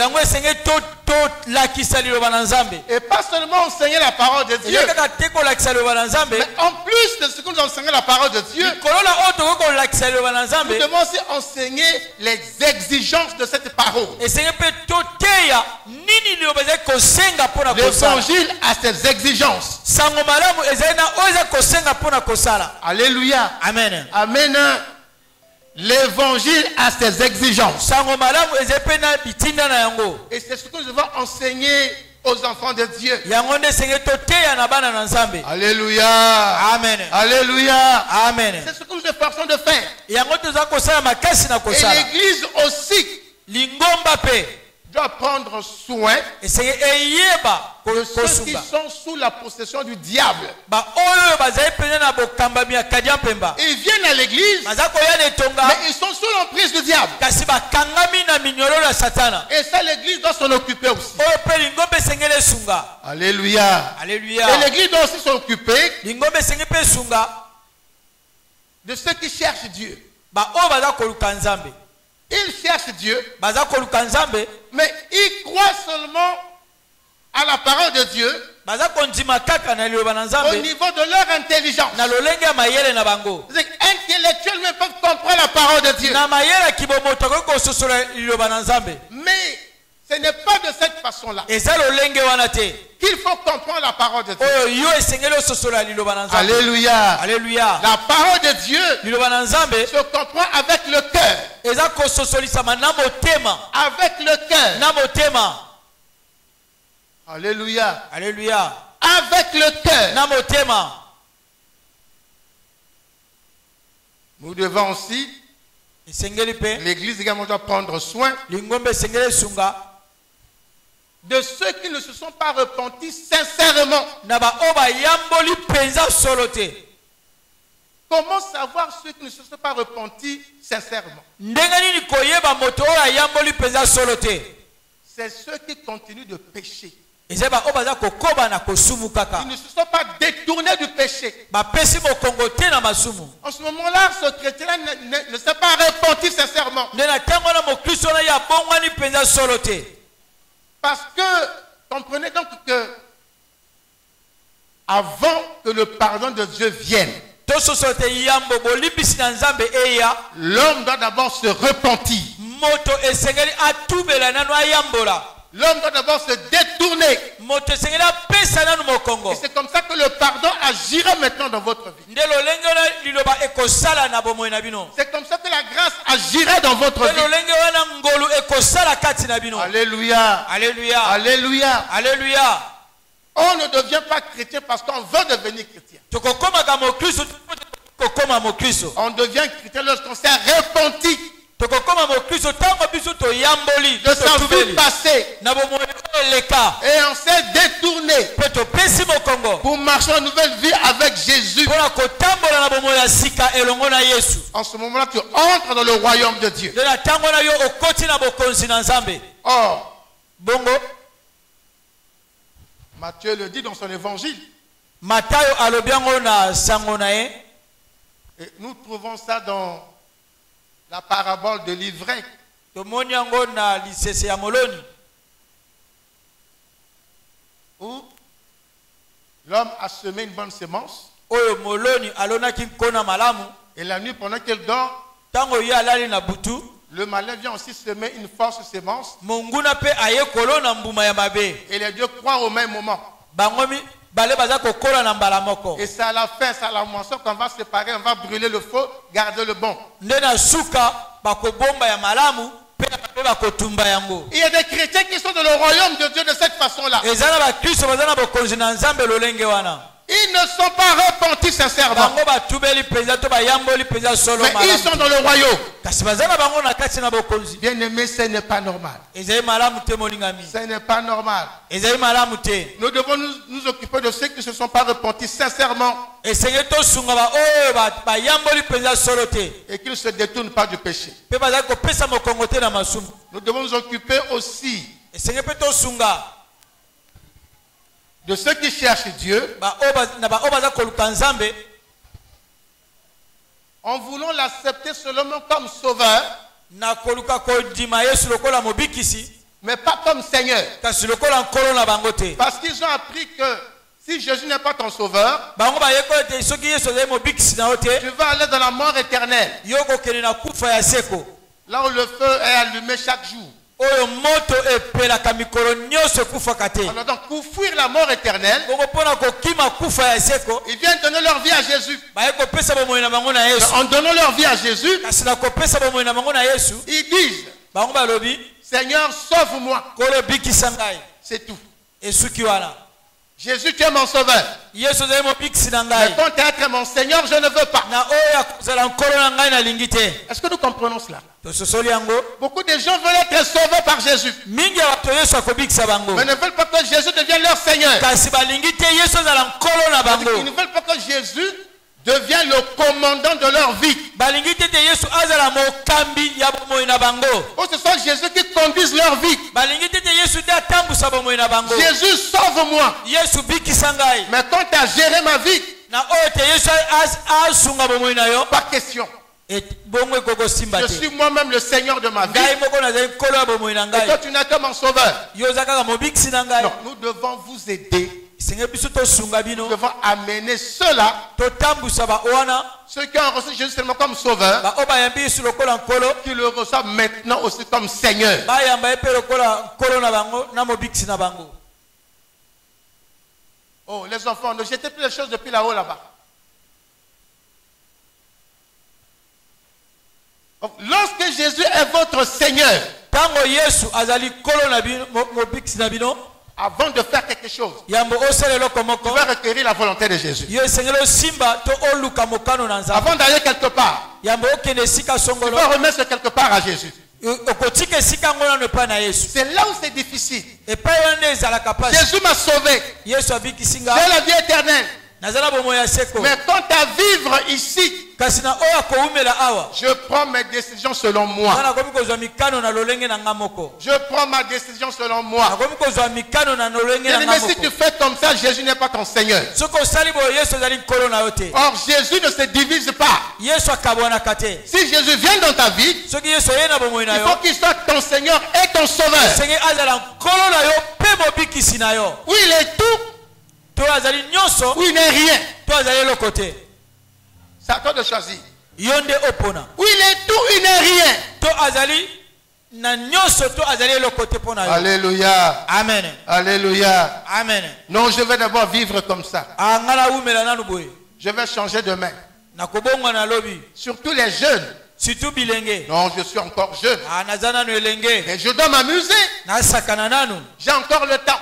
Et pas seulement enseigner la parole de Dieu, mais en plus de ce que nous enseignons la parole de Dieu, nous devons aussi enseigner les exigences de cette parole. L'évangile a ses exigences. Alléluia. Amen. Amen. L'évangile a ses exigences. Et c'est ce que nous devons enseigner aux enfants de Dieu. Alléluia. Amen. Alléluia. Amen. C'est ce que nous nous efforçons de faire. Et l'Église aussi doit prendre soin de ceux qui sont sous la possession du diable. Ils viennent à l'église, mais ils sont sous l'emprise du diable. Et ça, l'église doit s'en occuper aussi. Alléluia. Alléluia. Et l'église doit aussi s'occuper de ceux qui cherchent Dieu. Ils cherchent Dieu, mais ils croient seulement à la parole de Dieu au niveau de leur intelligence. Intellectuellement, ils peuvent comprendre la parole de Dieu. Mais ce n'est pas de cette façon-là qu'il faut comprendre la parole de Dieu. Alléluia. Alléluia. La parole de Dieu se comprend avec le cœur. Avec le cœur. Alléluia. Alléluia. Avec le cœur. Nous devons aussi, l'Église également doit prendre soin de ceux qui ne se sont pas repentis sincèrement. Comment savoir ceux qui ne se sont pas repentis sincèrement? C'est ceux qui continuent de pécher. Ils ne se sont pas détournés du péché. En ce moment-là, ce chrétien ne s'est pas repenti sincèrement. Parce que, comprenez donc que avant que le pardon de Dieu vienne, l'homme doit d'abord se repentir. L'homme doit d'abord se détourner. Et c'est comme ça que le pardon agira maintenant dans votre vie. C'est comme ça que la grâce agira dans votre vie. Alléluia. Alléluia. Alléluia. Alléluia. On ne devient pas chrétien parce qu'on veut devenir chrétien. On devient chrétien lorsqu'on s'est repenti de sa vie passée. Et on s'est détourné pour marcher en nouvelle vie avec Jésus. En ce moment-là, tu entres dans le royaume de Dieu. Or, Matthieu le dit dans son évangile. Et nous trouvons ça dans la parabole de l'ivraie. Où l'homme a semé une bonne sémence. Et la nuit, pendant qu'il dort, le malin vient aussi semer une fausse sémence. Et les deux croient au même moment. Et c'est à la fin, c'est à la moisson qu'on va séparer, on va brûler le faux, garder le bon. Il y a des chrétiens qui sont dans le royaume de Dieu de cette façon-là. Ils ne sont pas repentis sincèrement. Mais ils sont dans le royaume. Bien aimé, ce n'est pas normal. Ce n'est pas normal. Nous devons nous occuper de ceux qui ne se sont pas repentis sincèrement. Et qu'ils ne se détournent pas du péché. Nous devons nous occuper aussi de ceux qui cherchent Dieu en voulant l'accepter seulement comme sauveur, mais pas comme Seigneur. Parce qu'ils ont appris que si Jésus n'est pas ton sauveur, tu vas aller dans la mort éternelle, là où le feu est allumé chaque jour. Alors donc pour fuir la mort éternelle, ils viennent donner leur vie à Jésus. En donnant leur vie à Jésus, ils disent, Seigneur, sauve-moi. C'est tout. Jésus, tu es mon sauveur. Mais quand tu es mon Seigneur, je ne veux pas. Est-ce que nous comprenons cela? Beaucoup de gens veulent être sauvés par Jésus, mais ne veulent pas que Jésus devienne leur Seigneur. Ils ne veulent pas que Jésus devienne le commandant de leur vie. Oh, ce soit Jésus qui conduise leur vie. Jésus, sauve-moi. Mais quand tu as géré ma vie, pas question. Je suis moi-même le Seigneur de ma vie. Et toi, tu n'es que mon sauveur. Non, nous devons vous aider. Nous devons amener ceux-là, ceux qui ont reçu Jésus seulement comme sauveur, qui le reçoivent maintenant aussi comme Seigneur. Oh, les enfants, ne jetez plus les choses depuis là-haut, là-bas. Lorsque Jésus est votre Seigneur, avant de faire quelque chose, tu vas requérir la volonté de Jésus. Avant d'aller quelque part, tu vas remettre quelque part à Jésus. C'est là où c'est difficile. Jésus m'a sauvé. J'ai la vie éternelle. Mais quant à vivre ici, je prends mes décisions selon moi. Je prends ma décision selon moi. Mais si tu fais comme ça, Jésus n'est pas ton Seigneur. Or, Jésus ne se divise pas. Si Jésus vient dans ta vie, il faut qu'il soit ton Seigneur et ton Sauveur. Où il est tout, où il n'est rien. C'est à toi de choisir. Où il est tout, il n'est rien. Alléluia. Amen. Alléluia. Amen. Non, je vais d'abord vivre comme ça. Je vais changer de main. Surtout les jeunes. Non, je suis encore jeune. Mais je dois m'amuser. J'ai encore le temps.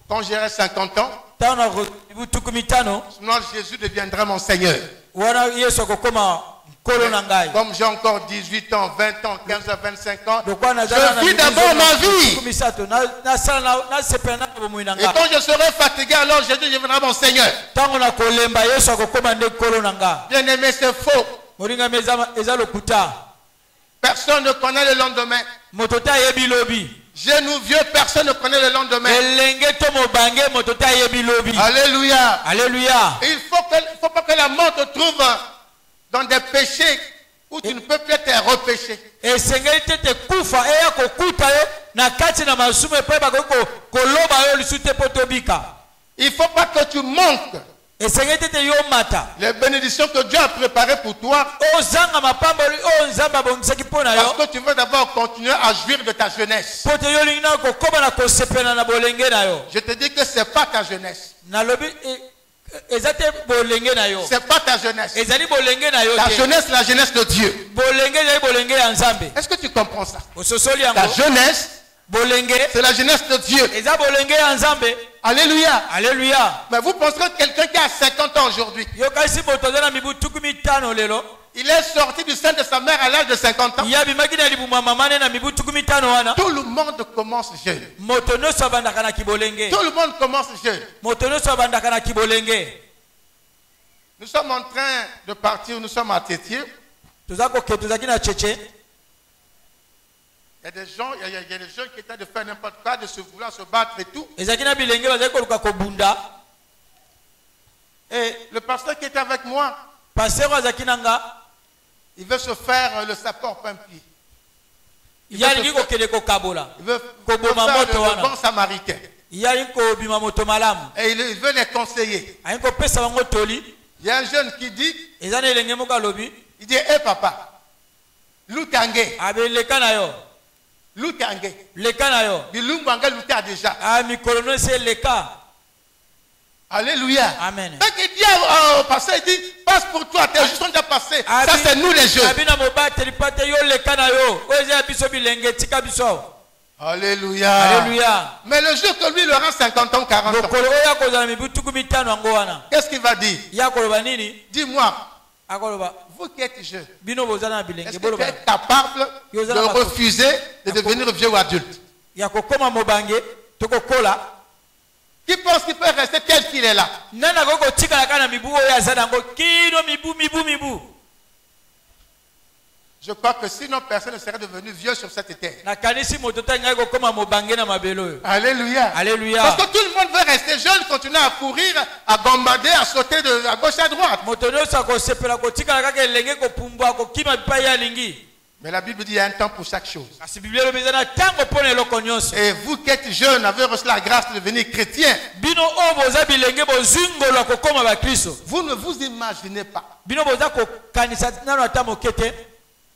Quand j'aurai 50 ans, sinon Jésus deviendra mon Seigneur. Comme j'ai encore 18 ans, 20 ans, 15 ans, 25 ans, je vis d'abord ma vie. Et quand je serai fatigué, alors Jésus deviendra mon Seigneur. Bien aimé, c'est faux. Personne ne connaît le lendemain. Jeune ou vieux, personne ne connaît le lendemain. Alléluia. Alléluia. Il ne faut pas que la mort te trouve dans des péchés où tu ne peux plus te repêcher. Il ne faut pas que tu manques les bénédictions que Dieu a préparées pour toi. Parce que tu veux d'abord continuer à jouir de ta jeunesse. Je te dis que ce n'est pas ta jeunesse. C'est pas ta jeunesse. Ta jeunesse, la jeunesse de Dieu. Est-ce que tu comprends ça? Ta jeunesse, c'est la jeunesse de Dieu. Alléluia. Alléluia. Mais vous pensez que quelqu'un qui a 50 ans aujourd'hui, il est sorti du sein de sa mère à l'âge de 50 ans. Tout le monde commence jeune. Tout le monde commence jeune. Nous sommes en train de partir, nous sommes à Tétier. Il y a des gens, il y a des gens qui étaient de faire n'importe quoi, de se vouloir se battre et tout. Et le pasteur qui était avec moi, il veut se faire le sapeur-pompier. Il veut faire le bon samaritain. Et il veut les conseiller. Il y a un jeune qui dit, il dit, hé papa, Lutange. Lutange. Bilumbange luta déjà. Alléluia. Amen. Donc il dit au pasteur, il dit, passe pour toi, tes jours sont déjà passés. Ça c'est nous les jeunes. Alléluia. Alléluia. Mais le jour que lui il aura 50 ans, 40 ans, qu'est-ce qu'il va dire? Dis-moi, vous qui êtes jeunes, est-ce que tu es capable de refuser de devenir vieux ou adulte? Qui pense qu'il peut rester tel qu'il est là? Je crois que sinon personne ne serait devenu vieux sur cette terre. Alléluia. Alléluia. Parce que tout le monde veut rester jeune, continuer à courir, à bombarder, à sauter de à gauche à droite. Mais la Bible dit qu'il y a un temps pour chaque chose. Et vous qui êtes jeunes, avez reçu la grâce de devenir chrétien. Vous ne vous imaginez pas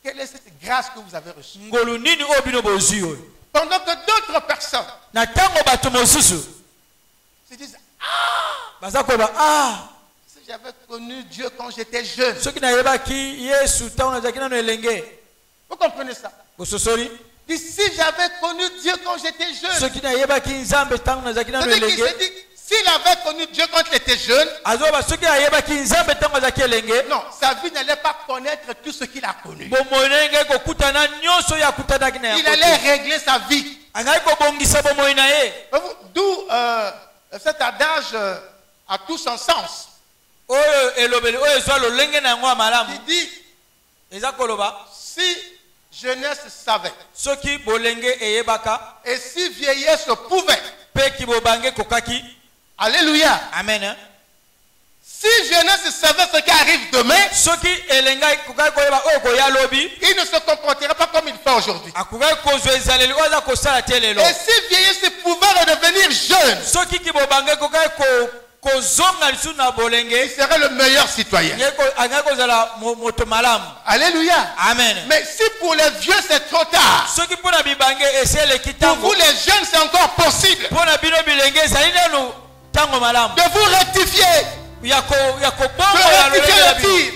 quelle est cette grâce que vous avez reçue. Pendant que d'autres personnes se disent, si j'avais connu Dieu quand j'étais jeune. Vous comprenez ça? Si j'avais connu Dieu quand j'étais jeune. S'il avait connu Dieu quand il était jeune, non, sa vie n'allait pas connaître tout ce qu'il a connu. Il allait régler sa vie. D'où cet adage a tout son sens. Il dit, si jeunesse savait, et si vieillesse pouvait, alléluia. Amen. Si jeunesse savait ce qui arrive demain, il ne se comporterait pas comme il fait aujourd'hui. Et si vieillesse pouvait redevenir jeune, il serait le meilleur citoyen. Alléluia. Amen. Mais si pour les vieux c'est trop tard, pour vous les jeunes c'est encore possible de vous rectifier, de rectifier le tir.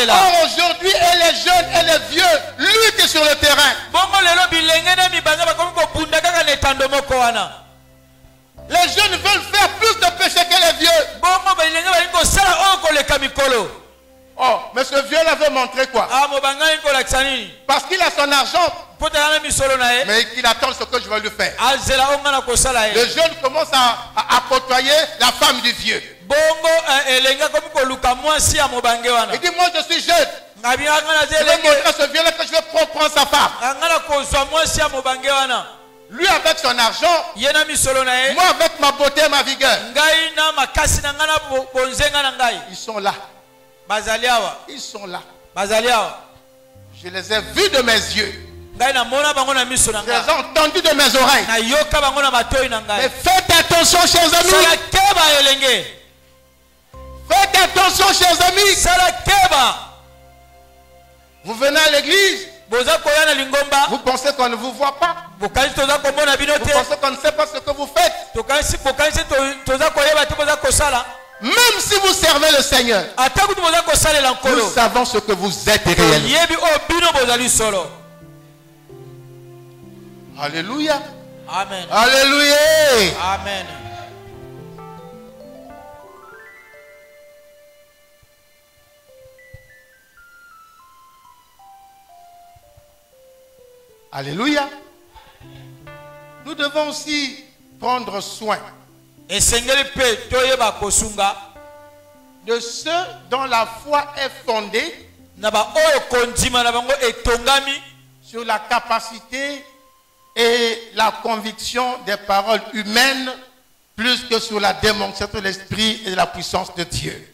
Or aujourd'hui, et les jeunes et les vieux luttent sur le terrain. Les jeunes veulent faire plus de péché que les vieux. Oh, mais ce vieux-là veut montrer quoi? Parce qu'il a son argent, mais qu'il attend ce que je vais lui faire. Le jeune commence à côtoyer la femme du vieux. Il dit, moi je suis jeune. Je vais montrer à ce vieux-là que je vais prendre sa femme. Lui avec son argent, moi avec ma beauté et ma vigueur. Ils sont là. Ils sont là. Je les ai vus de mes yeux. Je les ai entendus de mes oreilles. Mais faites attention, chers amis. Faites attention, chers amis. Vous venez à l'église. Vous pensez qu'on ne vous voit pas. Vous pensez qu'on ne sait pas ce que vous faites. Même si vous servez le Seigneur, nous savons ce que vous êtes réellement. Alléluia. Amen. Alléluia. Amen. Alléluia. Nous devons aussi prendre soin de ceux dont la foi est fondée sur la capacité et la conviction des paroles humaines plus que sur la démonstration de l'esprit et de la puissance de Dieu.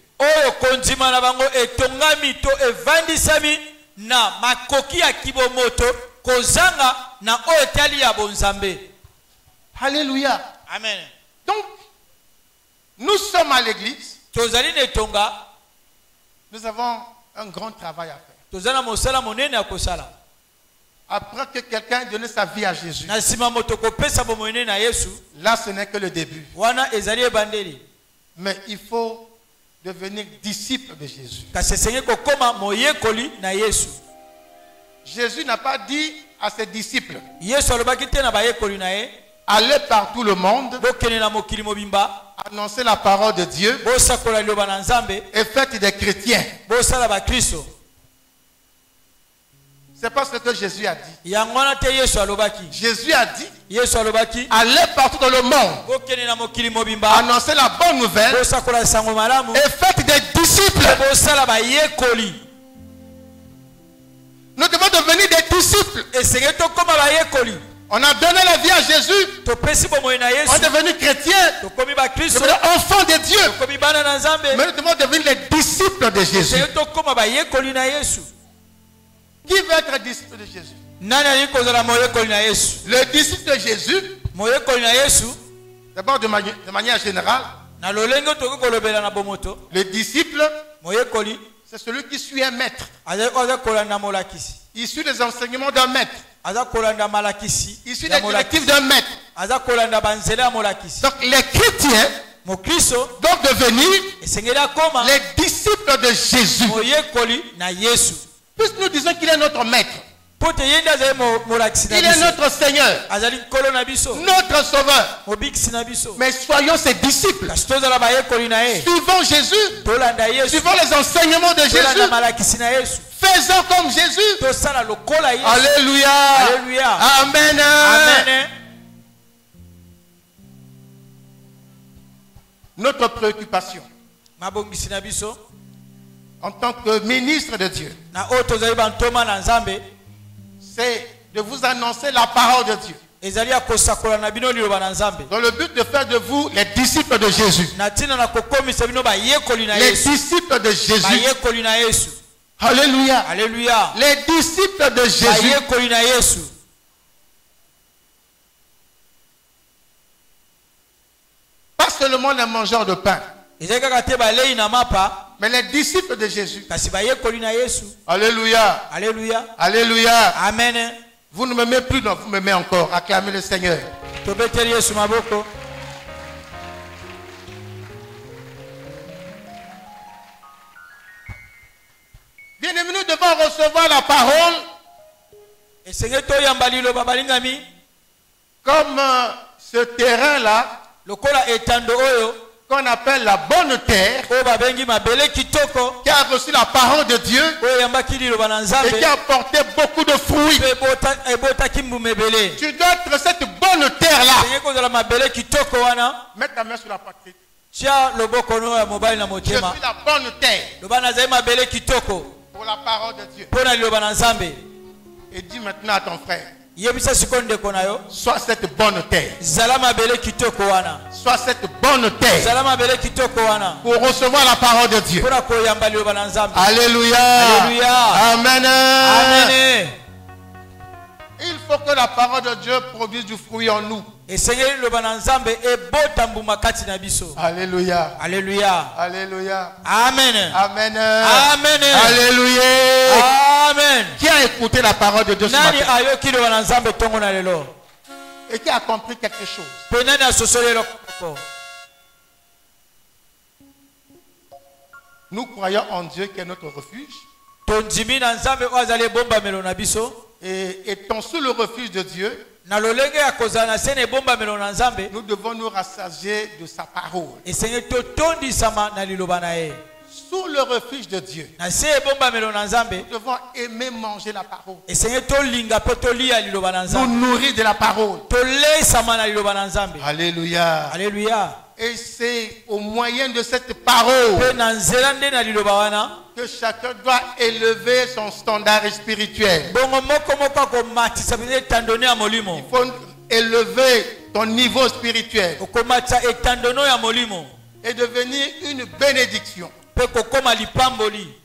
Alléluia. Amen. Donc, nous sommes à l'église. Nous avons un grand travail à faire. Après que quelqu'un ait donné sa vie à Jésus, là ce n'est que le début. Mais il faut devenir disciple de Jésus. Jésus n'a pas dit à ses disciples, allez par tout le monde, annoncez la parole de Dieu et faites des chrétiens. C'est pas ce que Jésus a dit. Jésus a dit, allez partout dans le monde, annoncez la bonne nouvelle et faites des disciples. Nous devons devenir des disciples. On a donné la vie à Jésus. On est devenu chrétien. Devenu enfant de Dieu. Mais nous devons devenir les disciples de Jésus. Qui veut être disciple de Jésus? Le disciple de Jésus, d'abord de manière générale, le disciple, c'est celui qui suit un maître. Il suit les enseignements d'un maître. Il suit les directives d'un maître. Donc les chrétiens doivent devenir les disciples de Jésus. Puisque nous disons qu'il est notre maître, il est notre Seigneur, notre Sauveur. Mais soyons ses disciples. Suivons Jésus. Suivons les enseignements de Jésus. Faisons comme Jésus. Alléluia. Amen. Amen. Notre préoccupation en tant que ministre de Dieu, c'est de vous annoncer la parole de Dieu, dans le but de faire de vous les disciples de Jésus. Les disciples de Jésus. Alléluia. Alléluia. Les disciples de Jésus. Pas seulement les mangeurs de pain, mais les disciples de Jésus. Alléluia. Alléluia. Alléluia. Amen. Vous ne m'aimez plus, non, vous m'aimez encore. Acclamez le Seigneur. Bien-aimés, nous devons recevoir la parole comme ce terrain-là qu'on appelle la bonne terre, qui a reçu la parole de Dieu et qui a porté beaucoup de fruits. Tu dois être cette bonne terre-là. Mets ta main sur la poitrine. Je suis la bonne terre pour la parole de Dieu. Et dis maintenant à ton frère, sois cette bonne terre. Sois cette bonne terre pour recevoir la parole de Dieu. Alléluia. Alléluia. Amen. Amen. Il faut que la parole de Dieu produise du fruit en nous. Alléluia. Alléluia. Alléluia. Amen. Amen. Amen. Alléluia. Amen. Qui a écouté la parole de Dieu ce matin? Et qui a compris quelque chose? Nous croyons en Dieu qui est notre refuge. Et étant sous le refuge de Dieu, nous devons nous rassasier de sa parole. Sous le refuge de Dieu, nous devons aimer manger la parole. Nous nourrir de la parole. Alléluia. Alléluia. Et c'est au moyen de cette parole que chacun doit élever son standard spirituel. Il faut élever ton niveau spirituel et devenir une bénédiction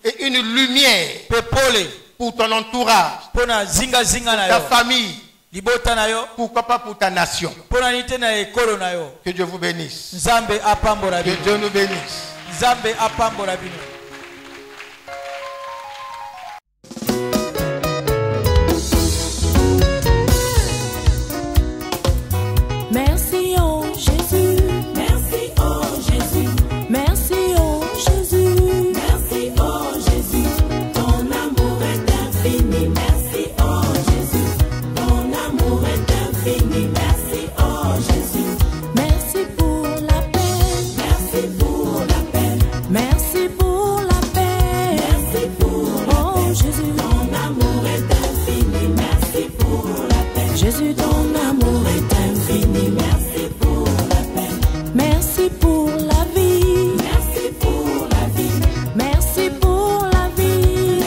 et une lumière pour ton entourage, ta famille, pourquoi pas pour ta nation. Que Dieu vous bénisse. Que Dieu nous bénisse. Merci oh Jésus, merci oh Jésus, merci oh Jésus, merci oh Jésus, ton amour est infini, merci oh Jésus, ton amour est infini, merci oh Jésus, merci pour la paix, merci pour la paix, merci pour la paix, merci pour la paix, oh Jésus, ton amour est infini, merci pour la paix, Jésus, ton amour est infini, merci pour la paix, merci pour la vie, merci pour la vie, merci pour la vie, merci pour la vie,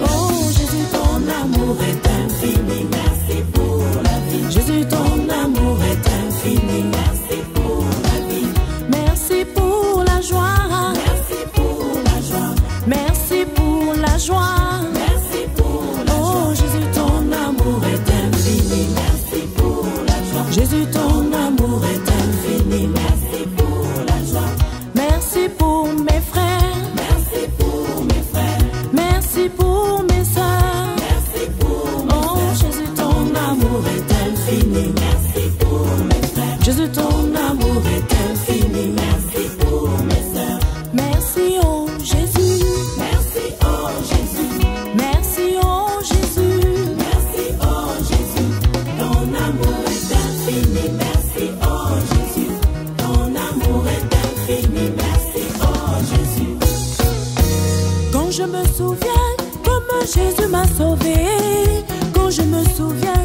oh Jésus, ton amour est infini, merci pour la vie, Jésus, ton amour est infini, merci pour la vie, merci pour la joie, merci pour la joie, merci pour la joie, merci pour la joie, oh Jésus, ton amour est infini, merci pour la joie, Jésus, ton amour est infini, merci pour la joie, merci pour mes frères, merci pour mes frères, merci pour mes soeurs, merci pour mes oh Jésus, ton amour est infini, merci pour mes frères, Jésus, ton amour est infini, merci pour mes soeurs, merci oh Jésus, merci oh Jésus, merci oh Jésus, merci oh Jésus, ton amour est infini, merci oh Jésus, ton amour est infini, merci oh Jésus. Quand je me souviens comment Jésus m'a sauvé, quand je me souviens